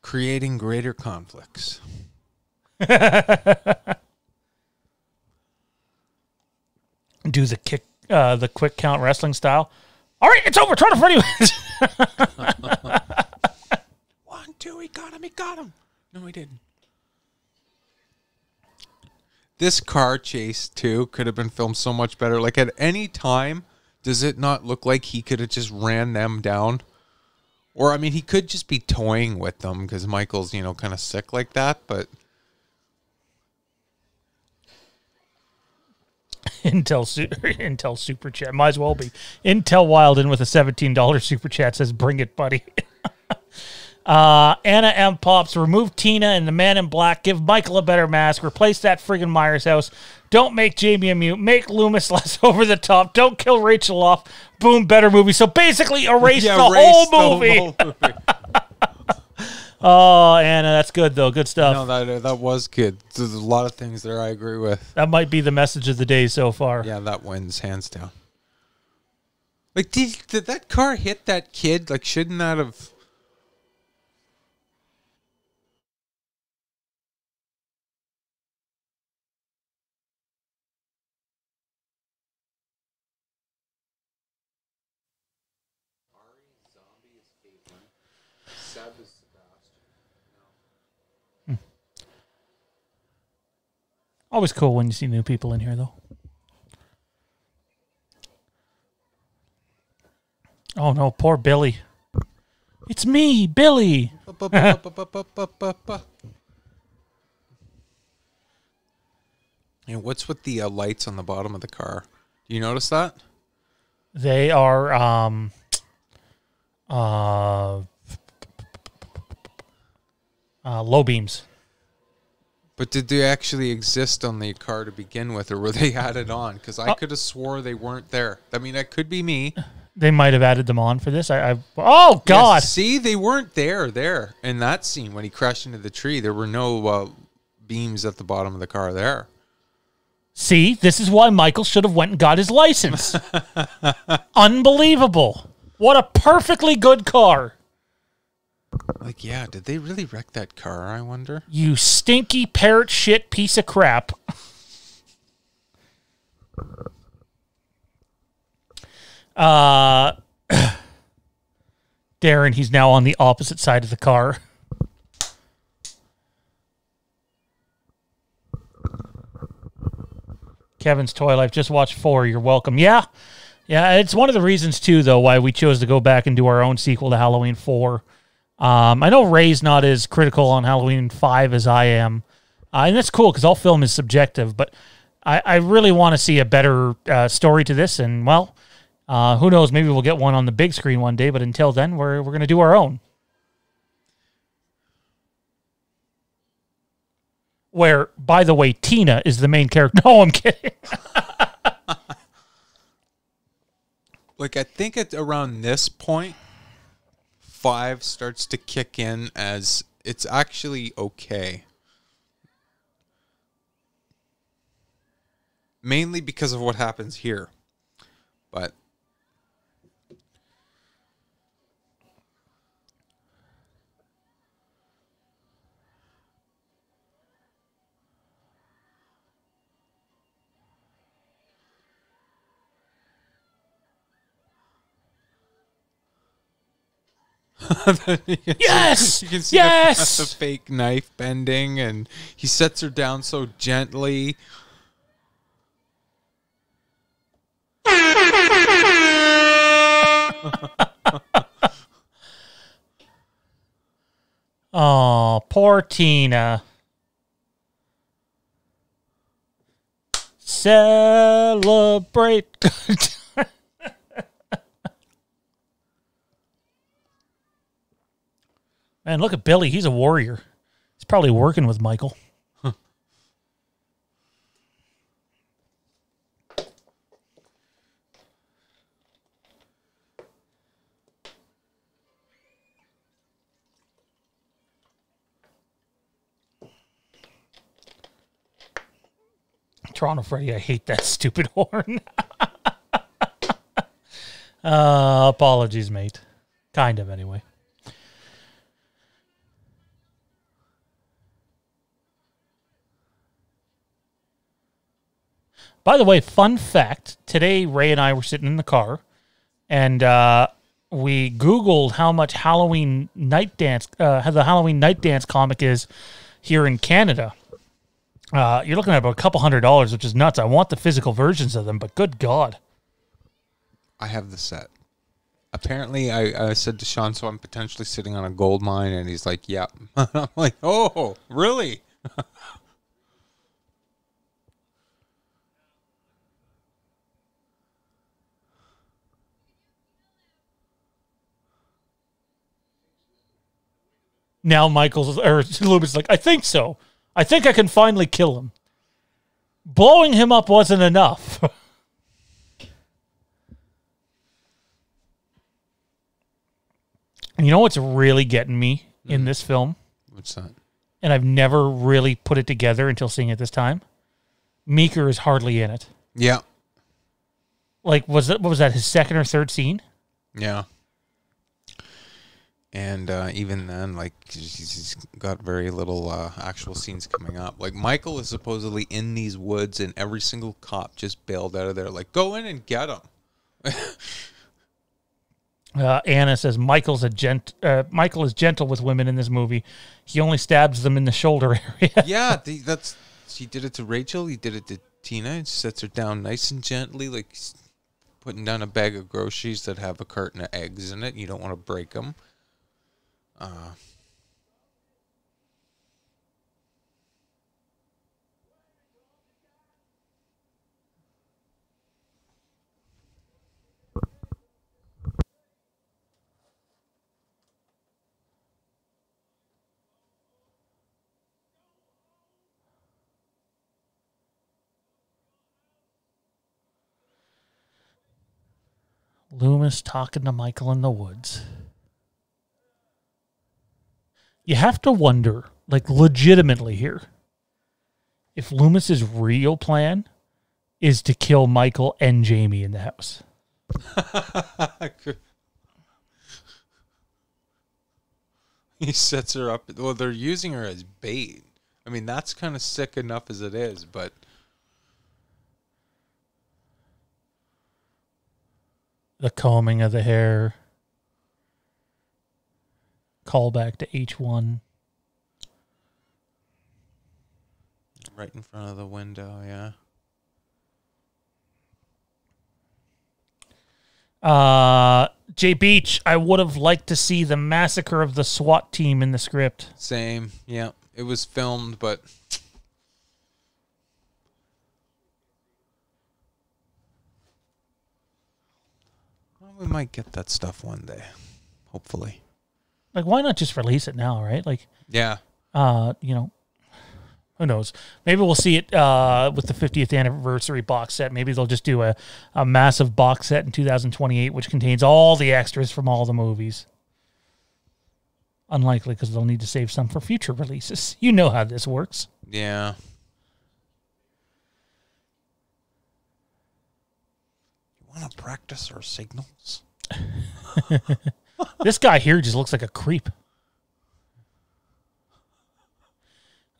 Creating greater conflicts. Do the quick count wrestling style. All right, it's over. Toronto Freddy wins. 1, 2, he got him. No, he didn't. This car chase, too, could have been filmed so much better. Like, at any time, does it not look like he could have just ran them down? Or, I mean, he could just be toying with them because Michael's, kind of sick like that, but... Intel super chat. Might as well be. Intel Wild in with a $17 super chat says, bring it, buddy. Anna M. Pops, remove Tina and the Man in Black. Give Michael a better mask. Replace that friggin' Myers house. Don't make Jamie a mute. Make Loomis less over the top. Don't kill Rachel off. Boom, better movie. So basically erase the whole movie. Oh, Anna, that's good, though. Good stuff. No, that was good. There's a lot of things there I agree with. That might be the message of the day so far. Yeah, that wins, hands down. Like, did that car hit that kid? Like, shouldn't that have... Always cool when you see new people in here, though. Oh, no, poor Billy. It's me, Billy. And what's with the lights on the bottom of the car? Do you notice that? They are low beams. But did they actually exist on the car to begin with, or were they added on? Because I could have swore they weren't there. I mean, that could be me. They might have added them on for this. Oh, God. Yes, see, they weren't there. In that scene, when he crashed into the tree, there were no beams at the bottom of the car there. See, this is why Michael should have went and got his license. Unbelievable. What a perfectly good car. Like, yeah, did they really wreck that car, I wonder? You stinky parrot shit piece of crap. Darren, he's now on the opposite side of the car. Kevin's Toy Life, just watched 4. You're welcome. Yeah, it's one of the reasons, too, though, why we chose to go back and do our own sequel to Halloween 4. I know Ray's not as critical on Halloween 5 as I am. And that's cool because all film is subjective, but I really want to see a better story to this. And, well, who knows? Maybe we'll get one on the big screen one day, but until then, we're going to do our own. Where, by the way, Tina is the main character. No, I'm kidding. Like, I think at around this point, 5 starts to kick in as it's actually okay. Mainly because of what happens here. But Yes! You can see the fake knife bending, and he sets her down so gently. Oh, poor Tina. Celebrate. Man, look at Billy. He's a warrior. He's probably working with Michael. Toronto Freddy, I hate that stupid horn. Apologies, mate. Kind of, anyway. By the way, fun fact, today Ray and I were sitting in the car, and we Googled how much Halloween Night Dance, the Halloween Night Dance comic is here in Canada. You're looking at about a couple $100, which is nuts. I want the physical versions of them, but good God. I have the set. Apparently, I said to Sean, so I'm potentially sitting on a gold mine, and he's like, yeah. I'm like, oh, really? Now Loomis is like, I think so. I think I can finally kill him. Blowing him up wasn't enough. You know what's really getting me in this film? What's that? And I've never really put it together until seeing it this time. Meeker is hardly in it. Yeah. Like, what was that, his second or third scene? Yeah. And even then, like, he's got very little actual scenes coming up. Like, Michael is supposedly in these woods, and every single cop just bailed out of there. Like, go in and get him. Anna says Michael is gentle with women in this movie. He only stabs them in the shoulder area. Yeah, he did it to Rachel. He did it to Tina. He sets her down nice and gently, like putting down a bag of groceries that have a carton of eggs in it. You don't want to break them. Loomis talking to Michael in the woods. You have to wonder, like, legitimately here, if Loomis's real plan is to kill Michael and Jamie in the house. He sets her up. Well, they're using her as bait. I mean, that's kind of sick enough as it is, but... The combing of the hair. Call back to H1. Right in front of the window, yeah. Jay Beach, I would have liked to see the massacre of the SWAT team in the script. Same, yeah. It was filmed, but... Well, we might get that stuff one day. Hopefully. Like, why not just release it now, right? Like, yeah. You know, who knows? Maybe we'll see it with the 50th anniversary box set. Maybe they'll just do a massive box set in 2028, which contains all the extras from all the movies. Unlikely, because they'll need to save some for future releases. You know how this works. Yeah. You want to practice our signals? This guy here just looks like a creep.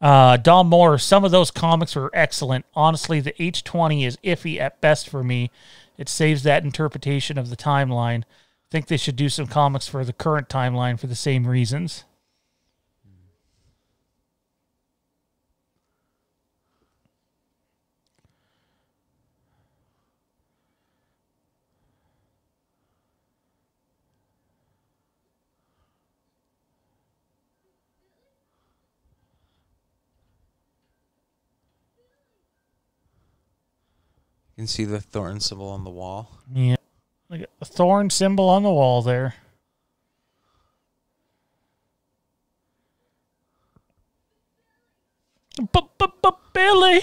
Don Moore, some of those comics were excellent. Honestly, the H20 is iffy at best for me. It saves that interpretation of the timeline. I think they should do some comics for the current timeline for the same reasons. You can see the thorn symbol on the wall. Yeah. Look at the thorn symbol on the wall there. Billy!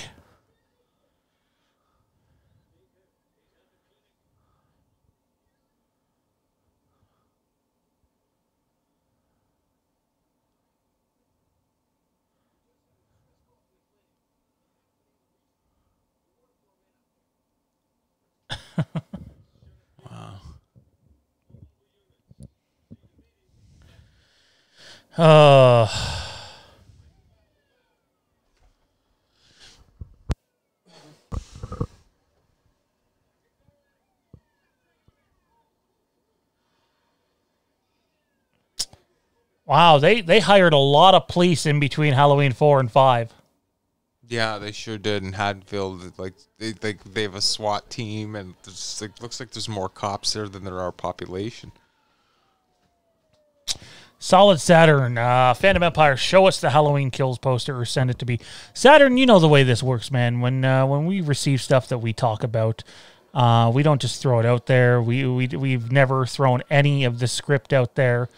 Wow, they hired a lot of police in between Halloween 4 and 5. Yeah, they sure did. In Haddonfield, like they have a SWAT team, and there's, like, looks like there's more cops there than there are population. Solid Saturn, Fandom Empire, show us the Halloween Kills poster or send it to me. Saturn, you know the way this works, man. When we receive stuff that we talk about, we don't just throw it out there. We've never thrown any of the script out there.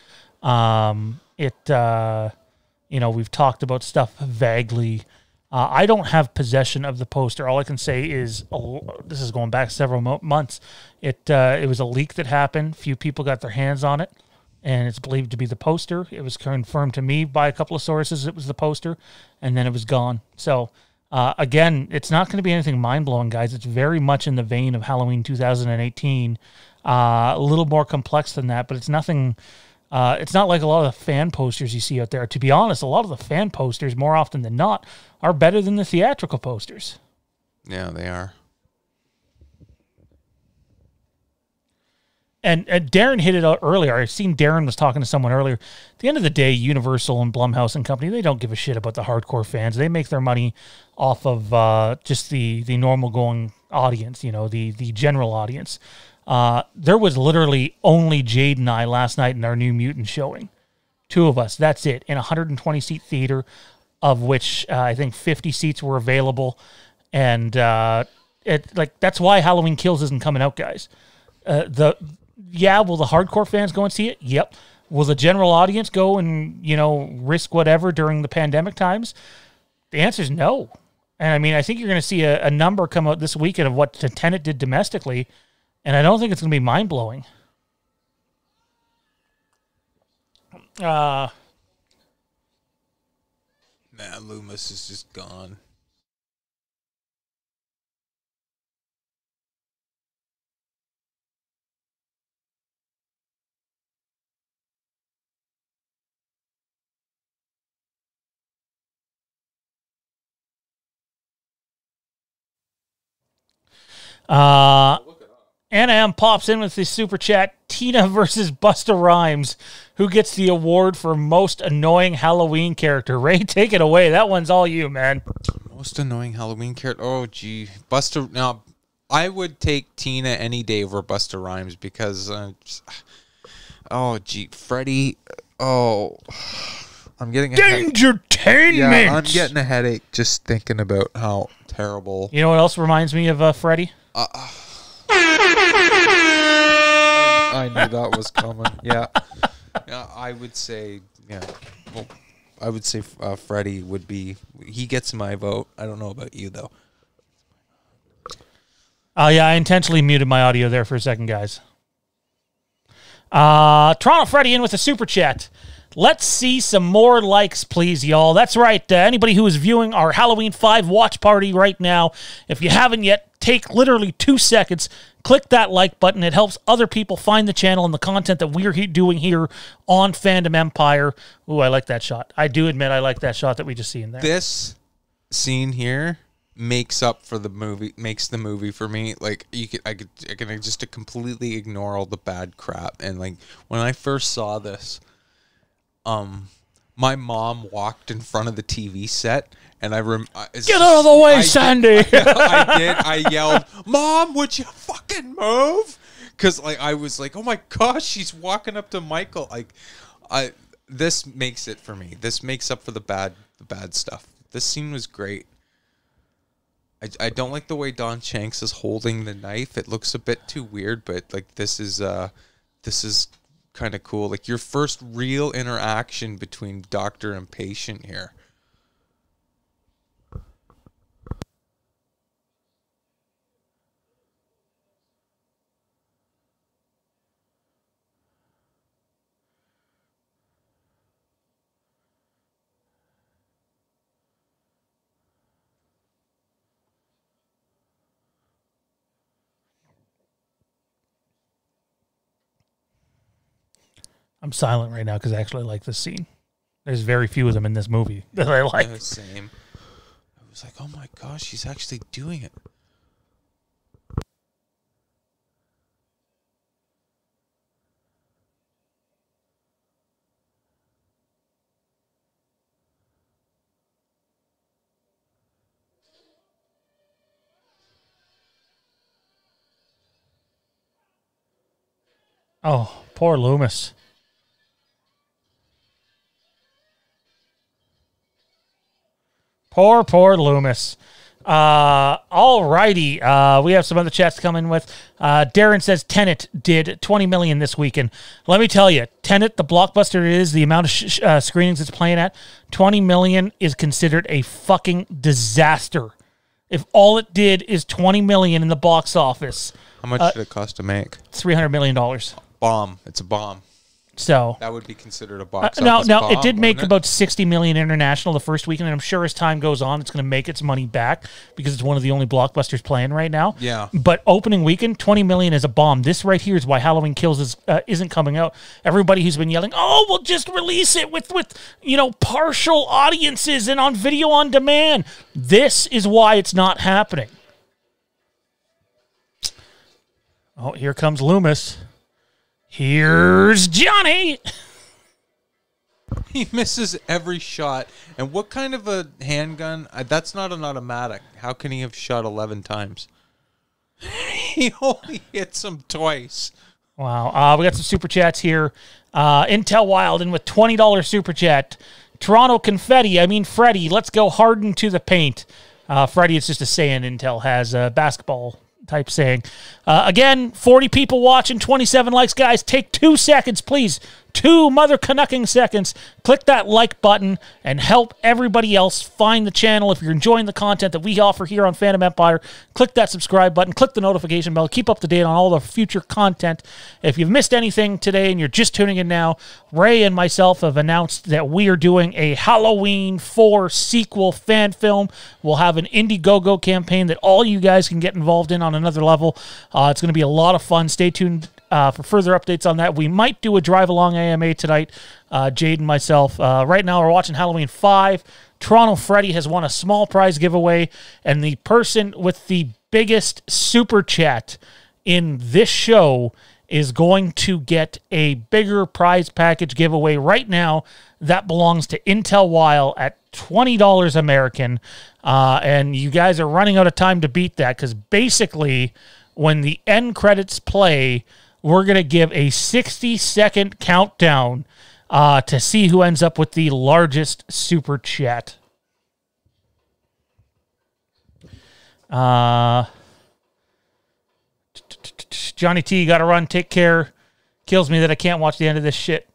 It, we've talked about stuff vaguely. I don't have possession of the poster. All I can say is, this is going back several months. It was a leak that happened. Few people got their hands on it, and it's believed to be the poster. It was confirmed to me by a couple of sources it was the poster, and then it was gone. So, again, it's not going to be anything mind-blowing, guys. It's very much in the vein of Halloween 2018. A little more complex than that, but it's nothing... it's not like a lot of the fan posters you see out there. To be honest, a lot of the fan posters, more often than not, are better than the theatrical posters. Yeah, they are. And Darren hit it out earlier. I've seen Darren was talking to someone earlier. At the end of the day, Universal and Blumhouse and company, they don't give a shit about the hardcore fans. They make their money off of just the normal going audience, the general audience. There was literally only Jade and I last night in our New Mutant showing. 2 of us. That's it. In a 120-seat theater, of which I think 50 seats were available. And that's why Halloween Kills isn't coming out, guys. Will the hardcore fans go and see it? Yep. Will the general audience go and, risk whatever during the pandemic times? The answer is no. And I mean, I think you're going to see a number come out this weekend of what Tenet did domestically. And I don't think it's going to be mind-blowing. Loomis is just gone. Anna M pops in with the super chat. Tina versus Busta Rhymes. Who gets the award for most annoying Halloween character? Ray, take it away. That one's all you, man. Most annoying Halloween character? Oh, gee. Busta... Now, I would take Tina any day over Busta Rhymes because... Freddy... Oh... I'm getting a Dangertainment! Yeah, I'm getting a headache just thinking about how terrible... You know what else reminds me of Freddy? I knew that was coming. Yeah. I would say, Freddy would be, he gets my vote. I don't know about you, though. I intentionally muted my audio there for a second, guys. Toronto Freddy in with a super chat. Let's see some more likes, please, y'all. That's right. Anybody who is viewing our Halloween 5 watch party right now, if you haven't yet, take literally 2 seconds. Click that like button. It helps other people find the channel and the content that we're doing here on Fandom Empire. Ooh, I like that shot. I do admit I like that shot that we just seen there. This scene here makes up for the movie, makes the movie for me. Like, I can just completely ignore all the bad crap. And like, when I first saw this, my mom walked in front of the TV set, and get out of the way, Sandy! I yelled, "Mom, would you fucking move?" Because like I was like, "Oh my gosh, she's walking up to Michael!" Like, this makes it for me. This makes up for the bad stuff. This scene was great. I don't like the way Don Shanks is holding the knife. It looks a bit too weird, but like this is kind of cool. Like your first real interaction between doctor and patient here. I'm silent right now because I actually like this scene. There's very few of them in this movie that I like. Yeah, same. I was like, oh my gosh, she's actually doing it. Oh, poor Loomis. Poor Loomis. All righty. We have some other chats to come in with. Darren says Tenet did 20 million this weekend. Let me tell you, Tenet, the blockbuster it is, the amount of screenings it's playing at, 20 million is considered a fucking disaster. If all it did is 20 million in the box office. How much did it cost to make? $300 million. Bomb. It's a bomb. So that would be considered a box office now bomb, it did make it? about 60 million international the first weekend, and I'm sure as time goes on, it's going to make its money back because it's one of the only blockbusters playing right now. Yeah. But opening weekend, 20 million is a bomb. This right here is why Halloween Kills isn't coming out. Everybody who's been yelling, "Oh, we'll just release it with partial audiences and on video on demand." This is why it's not happening. Oh, here comes Loomis. Here's Johnny. He misses every shot. And what kind of a handgun? That's not an automatic. How can he have shot 11 times? He only hits him twice. Wow. We got some super chats here. Intel Wilden with $20 super chat. Toronto Confetti. Freddie, let's go harden to the paint. Freddie, it's just a saying Intel has a basketball type saying. Again, 40 people watching, 27 likes. Guys, take 2 seconds, please. 2 mother-canucking seconds. Click that like button and help everybody else find the channel. If you're enjoying the content that we offer here on Fandom Empire, click that subscribe button. Click the notification bell. Keep up to date on all the future content. If you've missed anything today and you're just tuning in now, Ray and myself have announced that we are doing a Halloween 4 sequel fan film. We'll have an Indiegogo campaign that all you guys can get involved in on another level. It's going to be a lot of fun. Stay tuned for further updates on that. We might do a drive-along AMA tonight, Jade and myself. Right now we're watching Halloween 5. Toronto Freddy has won a small prize giveaway, and the person with the biggest super chat in this show is going to get a bigger prize package giveaway right now that belongs to Intel Weil at $20 American. And you guys are running out of time to beat that because basically when the end credits play, we're going to give a 60-second countdown to see who ends up with the largest super chat. Johnny T, you got to run. Take care. Kills me that I can't watch the end of this shit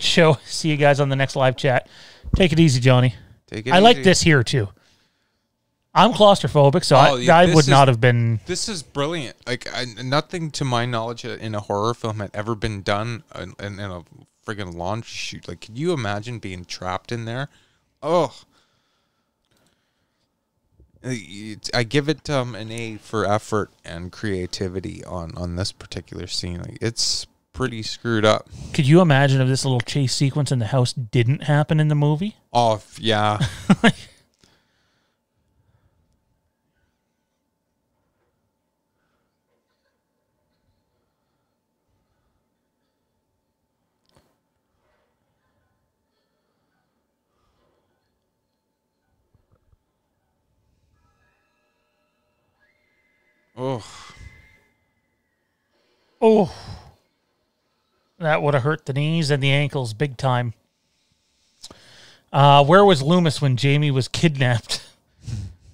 show. See you guys on the next live chat. Take it easy, Johnny. I like this here, too. I'm claustrophobic, so I would not have been... This is brilliant. Nothing to my knowledge in a horror film had ever been done in a friggin' laundry chute. Can you imagine being trapped in there? Oh. I give it an A for effort and creativity on this particular scene. It's pretty screwed up. Could you imagine if this little chase sequence in the house didn't happen in the movie? Oh, yeah. Oh. That would have hurt the knees and the ankles big time. Where was Loomis when Jamie was kidnapped?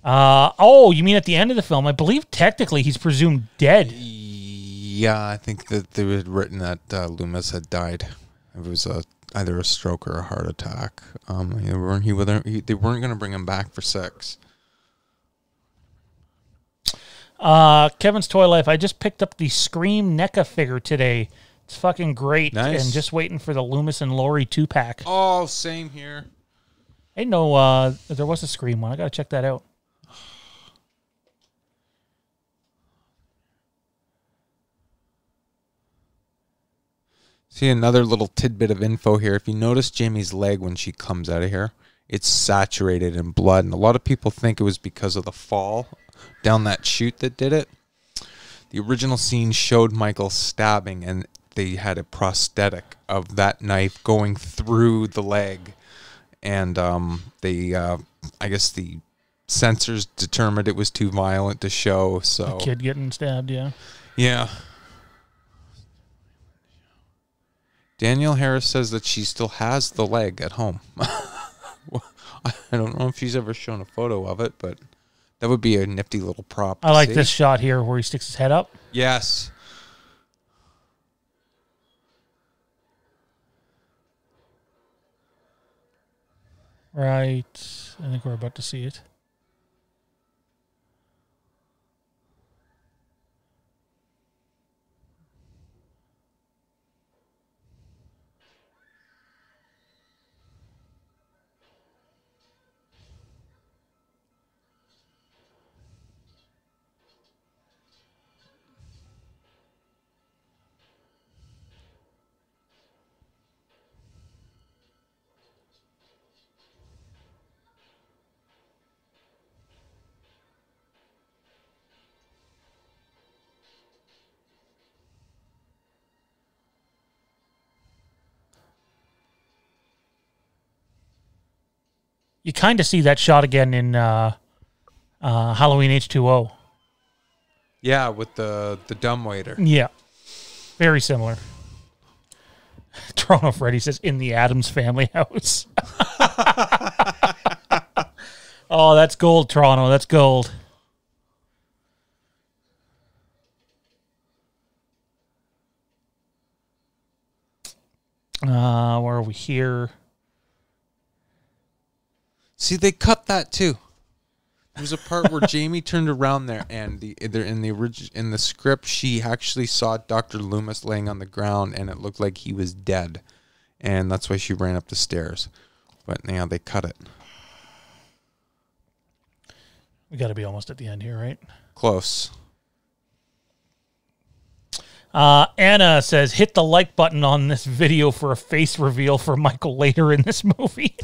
You mean at the end of the film? I believe technically he's presumed dead. Yeah, I think that they had written that Loomis had died. It was either a stroke or a heart attack. They weren't going to bring him back for 6. Kevin's Toy Life. I just picked up the Scream NECA figure today. It's fucking great. Nice. And just waiting for the Loomis and Laurie 2-pack. Oh, same here. I didn't know there was a Scream one. I got to check that out. See, another little tidbit of info here. If you notice Jamie's leg when she comes out of here, it's saturated in blood. And a lot of people think it was because of the fall down that chute that did it. The original scene showed Michael stabbing, and they had a prosthetic of that knife going through the leg. And I guess the censors determined it was too violent to show. So a kid getting stabbed, yeah. Yeah. Danielle Harris says that she still has the leg at home. I don't know if she's ever shown a photo of it, but That would be a nifty little prop. I like this shot here where he sticks his head up. Yes. Right. I think we're about to see it. You kind of see that shot again in Halloween H2O. Yeah, with the dumbwaiter. Yeah. Very similar. Toronto Freddy says, in the Addams family house. Oh, that's gold, Toronto. That's gold. Where are we here? See, they cut that too. There was a part where Jamie turned around there, and in the script, she actually saw Dr. Loomis laying on the ground, and it looked like he was dead, and that's why she ran up the stairs. But now they cut it. We got to be almost at the end here, right? Close. Anna says, hit the like button on this video for a face reveal for Michael later in this movie.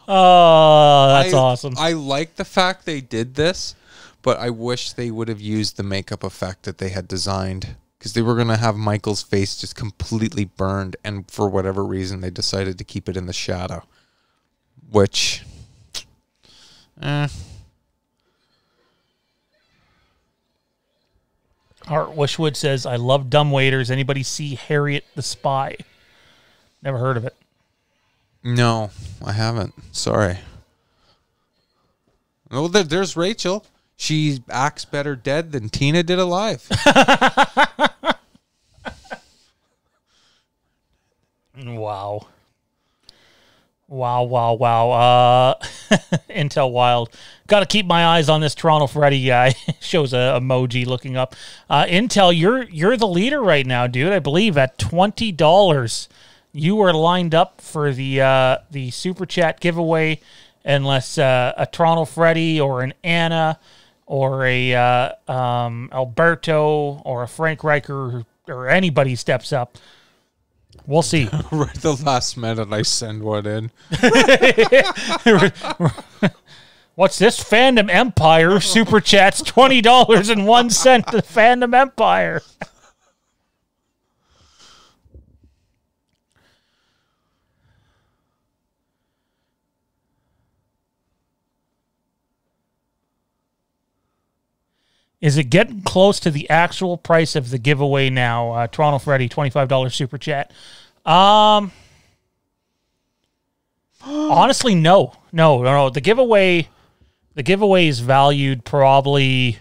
Oh, that's awesome. I like the fact they did this, but I wish they would have used the makeup effect that they had designed, because they were going to have Michael's face just completely burned, and for whatever reason, they decided to keep it in the shadow, which... Art Wishwood says, I love dumbwaiters. Anybody see Harriet the Spy? Never heard of it. No, I haven't. Sorry. Oh, there's Rachel. She acts better dead than Tina did alive. Wow. Wow. Intel Wild. Got to keep my eyes on this Toronto Freddy guy. Shows a emoji looking up. Intel, you're the leader right now, dude. I believe at $20. You are lined up for the Super Chat giveaway, unless a Toronto Freddy or an Anna or a Alberto or a Frank Riker or anybody steps up. We'll see. Right the last minute, I send one in. What's this? Fandom Empire Super Chats $20.01 to Fandom Empire. Is it getting close to the actual price of the giveaway now? Toronto Freddy, $25 Super Chat. Honestly, no. The giveaway is valued probably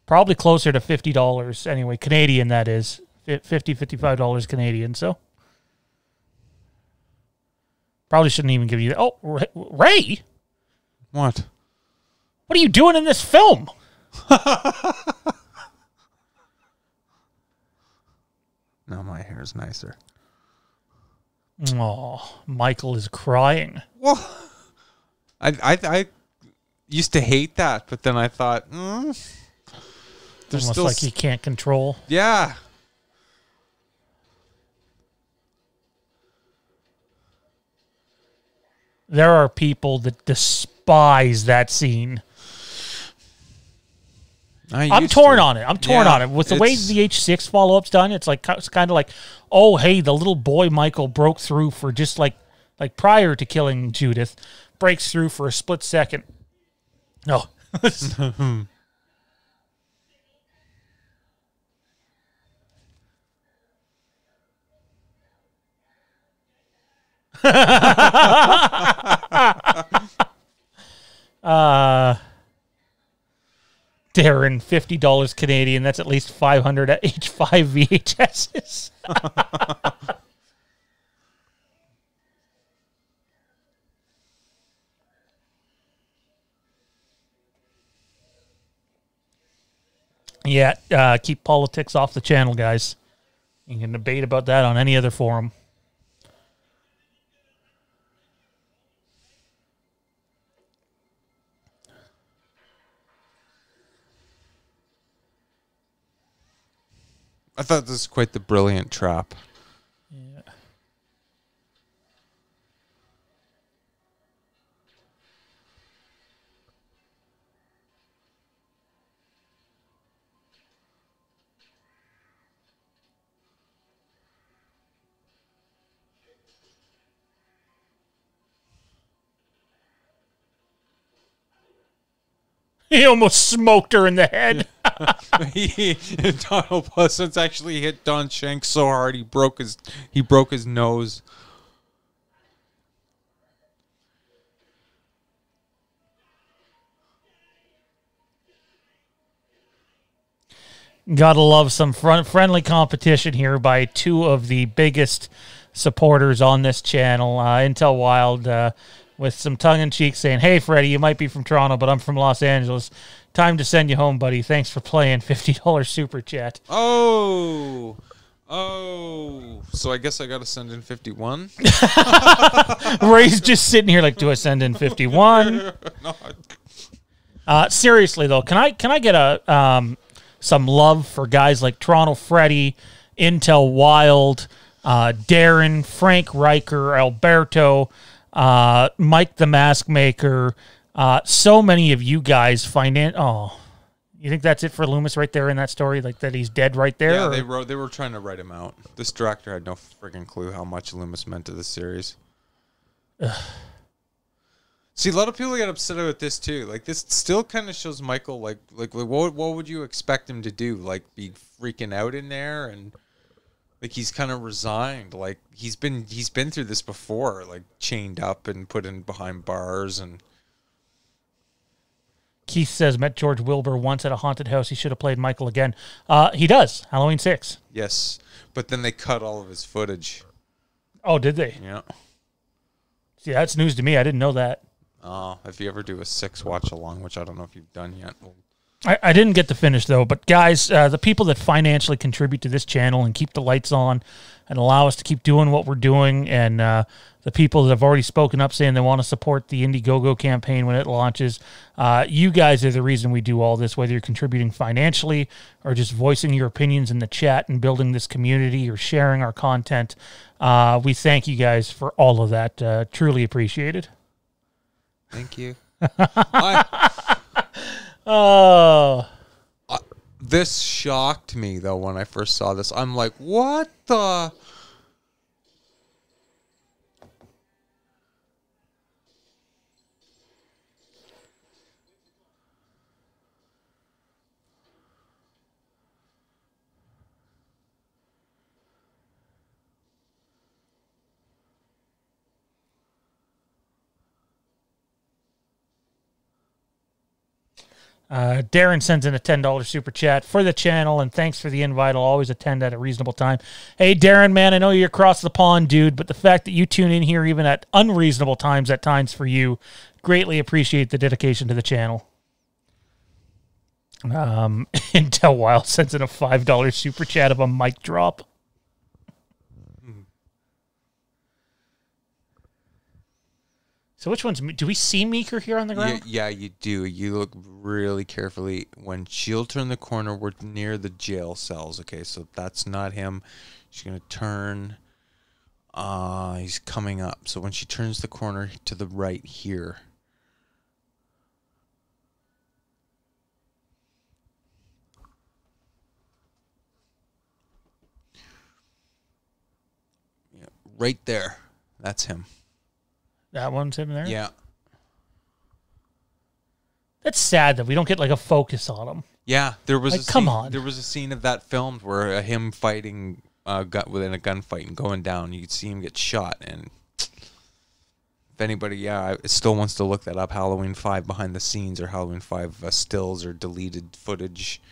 closer to $50 anyway. Canadian, that is. $55 Canadian, so. Probably shouldn't even give you that. Oh, Ray? What? What are you doing in this film? Now my hair is nicer. Oh, Michael is crying. Well, I used to hate that, but then I thought, there's almost still like he can't control. Yeah. There are people that despise that scene. I'm torn on it. With the way the H6 follow-up's done, it's kind of like, oh, hey, the little boy Michael broke through for just like prior to killing Judith, breaks through for a split second. No. Darren, $50 Canadian. That's at least 500 H5 VHSs. Yeah, keep politics off the channel, guys. You can debate about that on any other forum. I thought this was quite the brilliant trap. Yeah. He almost smoked her in the head. Donald Pleasance actually hit Don Shanks so hard he broke his nose. Gotta love some friendly competition here by two of the biggest supporters on this channel. Intel Wild with some tongue-in-cheek saying, "Hey, Freddie, you might be from Toronto, but I'm from Los Angeles. Time to send you home, buddy. Thanks for playing. $50 super chat." Oh, so I guess I got to send in 51? Ray's just sitting here like, do I send in 51? No. Seriously, though, can I get a some love for guys like Toronto Freddy, Intel Wild, Darren, Frank Riker, Alberto, Mike the Mask Maker, so many of you guys you think that's it for Loomis right there in that story? Like that he's dead right there? Yeah, they were trying to write him out. This director had no friggin' clue how much Loomis meant to the series. See, a lot of people get upset about this too. Like this still kind of shows Michael like what would you expect him to do? Like be freaking out in there and like he's kind of resigned. Like he's been through this before, like chained up and put in behind bars. And Keith says met George Wilbur once at a haunted house. He should have played Michael again. He does. Halloween 6. yes, but then they cut all of his footage. Oh, did they? Yeah. See, that's news to me. I didn't know that. If you ever do a 6 watch along, which I don't know if you've done yet. I didn't get to finish, though. But, guys, the people that financially contribute to this channel and keep the lights on and allow us to keep doing what we're doing, and the people that have already spoken up saying they want to support the Indiegogo campaign when it launches, you guys are the reason we do all this, whether you're contributing financially or just voicing your opinions in the chat and building this community or sharing our content. We thank you guys for all of that. Truly appreciated. Thank you. This shocked me, though, when I first saw this. I'm like, what the... Darren sends in a $10 super chat for the channel, and thanks for the invite. I'll always attend at a reasonable time. Hey, Darren, man, I know you're across the pond, dude, but the fact that you tune in here even at unreasonable times at times for you, greatly appreciate the dedication to the channel. Intel Wild sends in a $5 super chat of a mic drop. So which one's... Do we see Meeker here on the ground? Yeah, you do. You look really carefully. When she'll turn the corner, we're near the jail cells. Okay, so that's not him. She's going to turn. He's coming up. So when she turns the corner to the right here. Yeah, right there. That's him. That one's him there? Yeah. That's sad that we don't get like a focus on him. Yeah, there was like, a come scene, on. There was a scene of that filmed where him fighting within a gunfight and going down. You could see him get shot, and if anybody, still wants to look that up, Halloween 5 behind the scenes or Halloween 5 stills or deleted footage,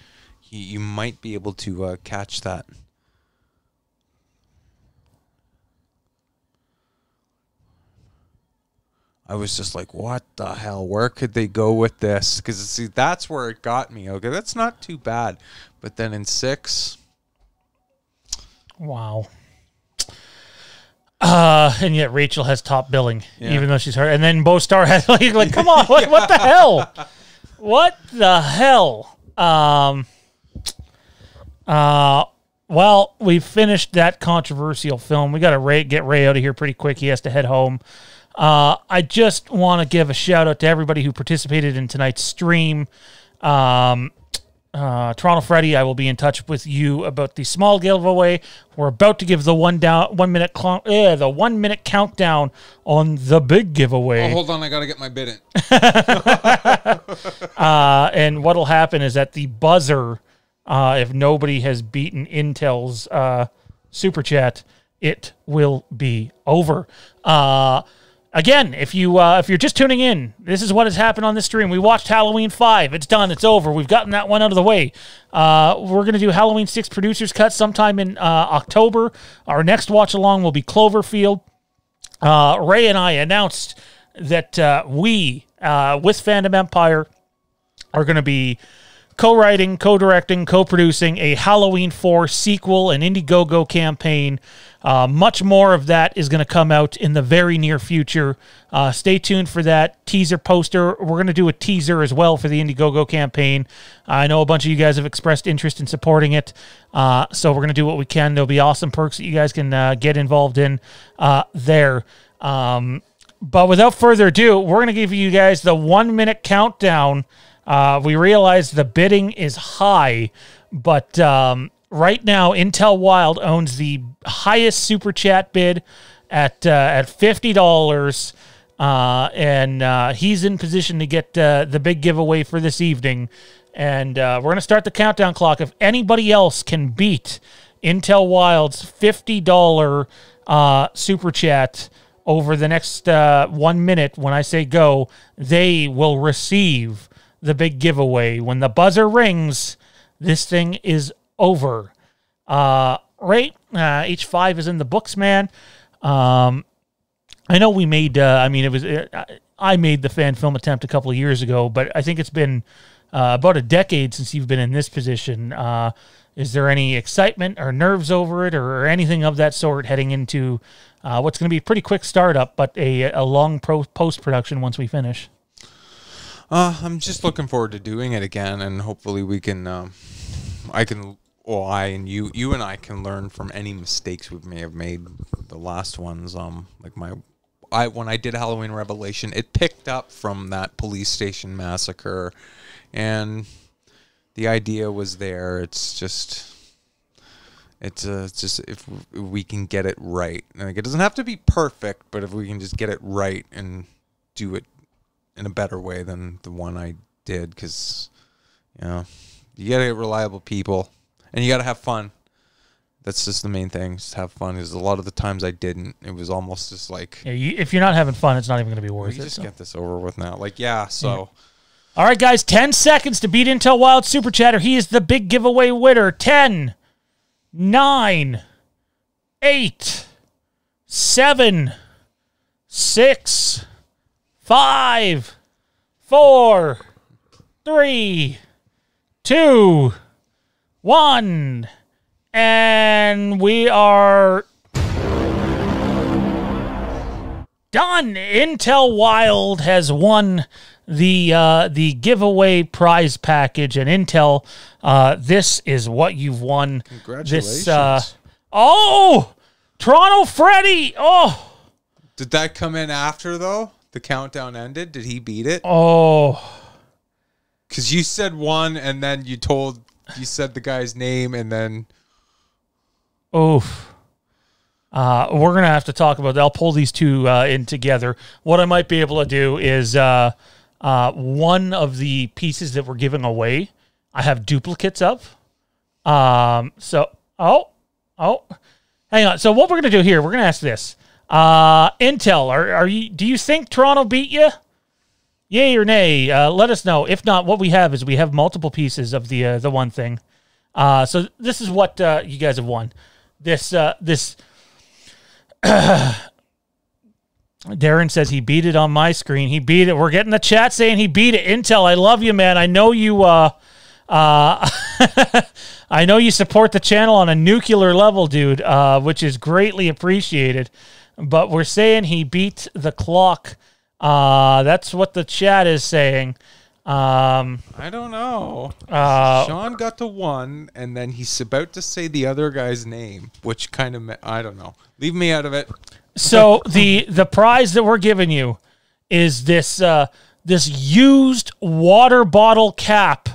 you might be able to catch that. I was just like, what the hell? Where could they go with this? Because, see, that's where it got me. Okay, that's not too bad. But then in 6... Wow. And yet Rachel has top billing, even though she's hurt. And then Bo Star has, like come on, what the hell? What the hell? Well, we finished that controversial film. We got to get Ray out of here pretty quick. He has to head home. I just want to give a shout out to everybody who participated in tonight's stream. Toronto Freddy, I will be in touch with you about the small giveaway. We're about to give the 1 minute countdown on the big giveaway. Oh, hold on, I gotta get my bid in. And what'll happen is at the buzzer, if nobody has beaten Intel's super chat, it will be over. Again, if you're just tuning in, this is what has happened on this stream. We watched Halloween 5. It's done. It's over. We've gotten that one out of the way. We're going to do Halloween 6 Producers Cut sometime in October. Our next watch-along will be Cloverfield. Ray and I announced that we, with Fandom Empire, are going to be co-writing, co-directing, co-producing a Halloween 4 sequel, an Indiegogo campaign. Much more of that is going to come out in the very near future. Stay tuned for that teaser poster. We're going to do a teaser as well for the Indiegogo campaign. I know a bunch of you guys have expressed interest in supporting it, so we're going to do what we can. There'll be awesome perks that you guys can get involved in there. But without further ado, we're going to give you guys the 1 minute countdown. We realize the bidding is high, but right now Intel Wild owns the highest super chat bid at $50, and he's in position to get the big giveaway for this evening. And we're going to start the countdown clock. If anybody else can beat Intel Wild's $50 super chat over the next 1 minute, when I say go, they will receive the big giveaway. When the buzzer rings, this thing is over. Right? H5 is in the books, man. I know we made, I made the fan film attempt a couple of years ago, but I think it's been about a decade since you've been in this position. Is there any excitement or nerves over it or anything of that sort heading into what's going to be a pretty quick startup, but a long post-production once we finish? I'm just looking forward to doing it again, and hopefully we can, you and I can learn from any mistakes we may have made. The last ones, when I did Halloween Revelation, it picked up from that police station massacre, and the idea was there. It's just if we can get it right. Like, it doesn't have to be perfect, but if we can just get it right and do it in a better way than the one I did, because you gotta get reliable people and you gotta have fun. That's just the main thing. Just have fun. Because a lot of the times I didn't. It was almost just like, if you're not having fun, it's not even going to be worth it. Just get this over with now. All right, guys, 10 seconds to beat Intel Wild Super Chatter. He is the big giveaway winner. 10, 9, 8, 7, 6, 5, 4, 3, 2, 1, and we are done. Intel Wild has won the giveaway prize package, and Intel, this is what you've won. Congratulations! Toronto Freddy! Oh, did that come in after though? The countdown ended. Did he beat it? Oh, because you said one, and then you said the guy's name, and then. Oof. We're going to have to talk about that. I'll pull these two in together. What I might be able to do is one of the pieces that we're giving away, I have duplicates of. Hang on. So what we're going to do here, we're going to ask this. Intel, are you? Do you think Toronto beat you? Yay or nay? Let us know. If not, what we have is we have multiple pieces of the one thing. So this is what you guys have won. This Darren says he beat it on my screen. He beat it. We're getting the chat saying he beat it. Intel, I love you, man. I know you. I know you support the channel on a nuclear level, dude, which is greatly appreciated. But we're saying he beat the clock. That's what the chat is saying. I don't know. Shawn got to 1, and then he's about to say the other guy's name, which kind of, I don't know. Leave me out of it. So the prize that we're giving you is this this used water bottle cap,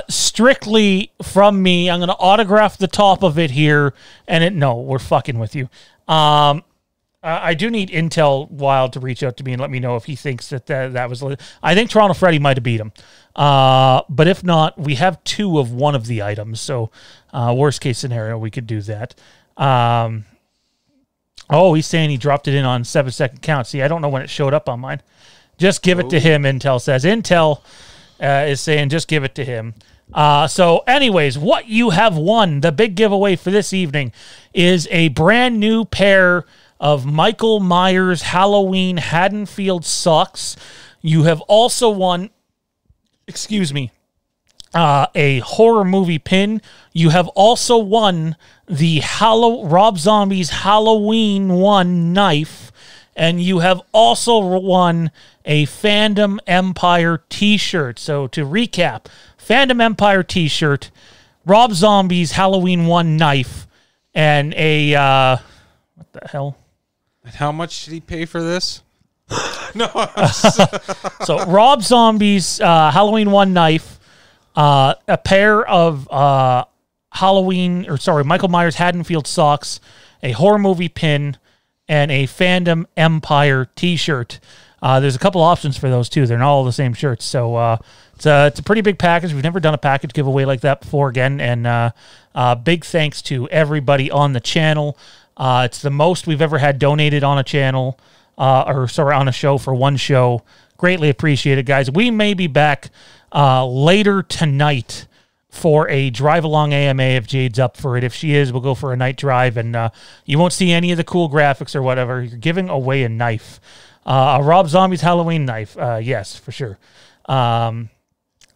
strictly from me. I'm going to autograph the top of it here, and no, we're fucking with you. I do need Intel Wild to reach out to me and let me know if he thinks that was. I think Toronto Freddy might have beat him, but if not, we have 2 of one of the items. So, worst case scenario, we could do that. Oh, he's saying he dropped it in on 7-second count. See, I don't know when it showed up on mine. Just give it to him, Intel says. Intel is saying just give it to him. So anyways, what you have won, the big giveaway for this evening, is a brand new pair of Michael Myers Halloween Haddonfield socks. You have also won, a horror movie pin. You have also won the Rob Zombie's Halloween 1 knife, and you have also won a Fandom Empire t-shirt. So to recap, Fandom Empire t-shirt, Rob Zombie's Halloween 1 knife, and a what the hell? And how much did he pay for this? No. So Rob Zombie's Halloween 1 knife, a pair of Michael Myers Haddonfield socks, a horror movie pin, and a Fandom Empire t-shirt. There's a couple options for those too. They're not all the same shirts. So it's a pretty big package. We've never done a package giveaway like that before again. And big thanks to everybody on the channel. It's the most we've ever had donated on a channel, on a show for one show. Greatly appreciated, guys. We may be back later tonight for a drive-along AMA if Jade's up for it. If she is, we'll go for a night drive, and you won't see any of the cool graphics or whatever. You're giving away a knife. A Rob Zombie's Halloween knife. Yes, for sure.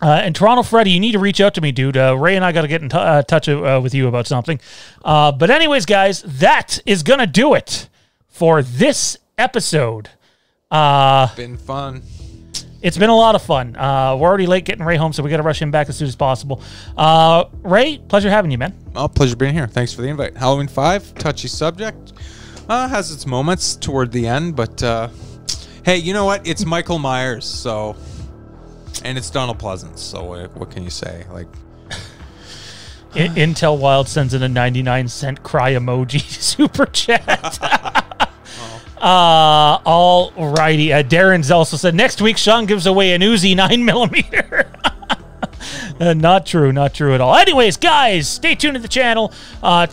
And Toronto Freddy, you need to reach out to me, dude. Ray and I got to get in touch with you about something. But anyways, guys, that is going to do it for this episode. Been fun. It's been a lot of fun. We're already late getting Ray home, so we got to rush him back as soon as possible. Ray, pleasure having you, man. Oh, pleasure being here. Thanks for the invite. Halloween 5, touchy subject. Has its moments toward the end, but hey, you know what? It's Michael Myers, so... And it's Donald Pleasance, so what can you say? Like, Intel Wild sends in a 99-cent cry emoji super chat. All righty. Darren's also said, next week Shawn gives away an Uzi 9mm. Not true at all. Anyways, guys, stay tuned to the channel.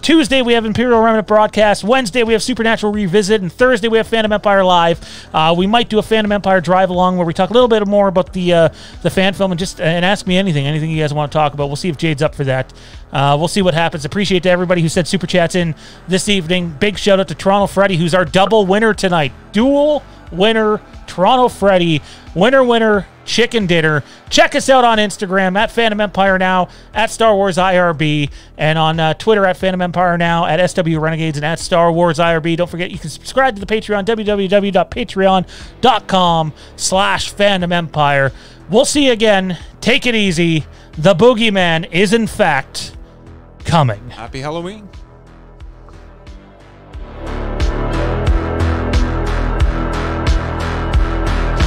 Tuesday, we have Imperial Remnant broadcast. Wednesday, we have Supernatural Revisit. And Thursday, we have Fandom Empire Live. We might do a Fandom Empire drive-along where we talk a little bit more about the fan film and ask me anything you guys want to talk about. We'll see if Jade's up for that. We'll see what happens. Appreciate to everybody who sent Super Chats in this evening. Big shout-out to Toronto Freddy, who's our double winner tonight. Dual winner, Toronto Freddy. Winner, chicken dinner. Check us out on Instagram at FandomEmpireNow, at StarWarsIRB, and on Twitter at FandomEmpireNow, at SWRenegades, and at StarWarsIRB. Don't forget, you can subscribe to the Patreon, www.patreon.com/FandomEmpire. We'll see you again. Take it easy. The boogeyman is, in fact, coming. Happy Halloween.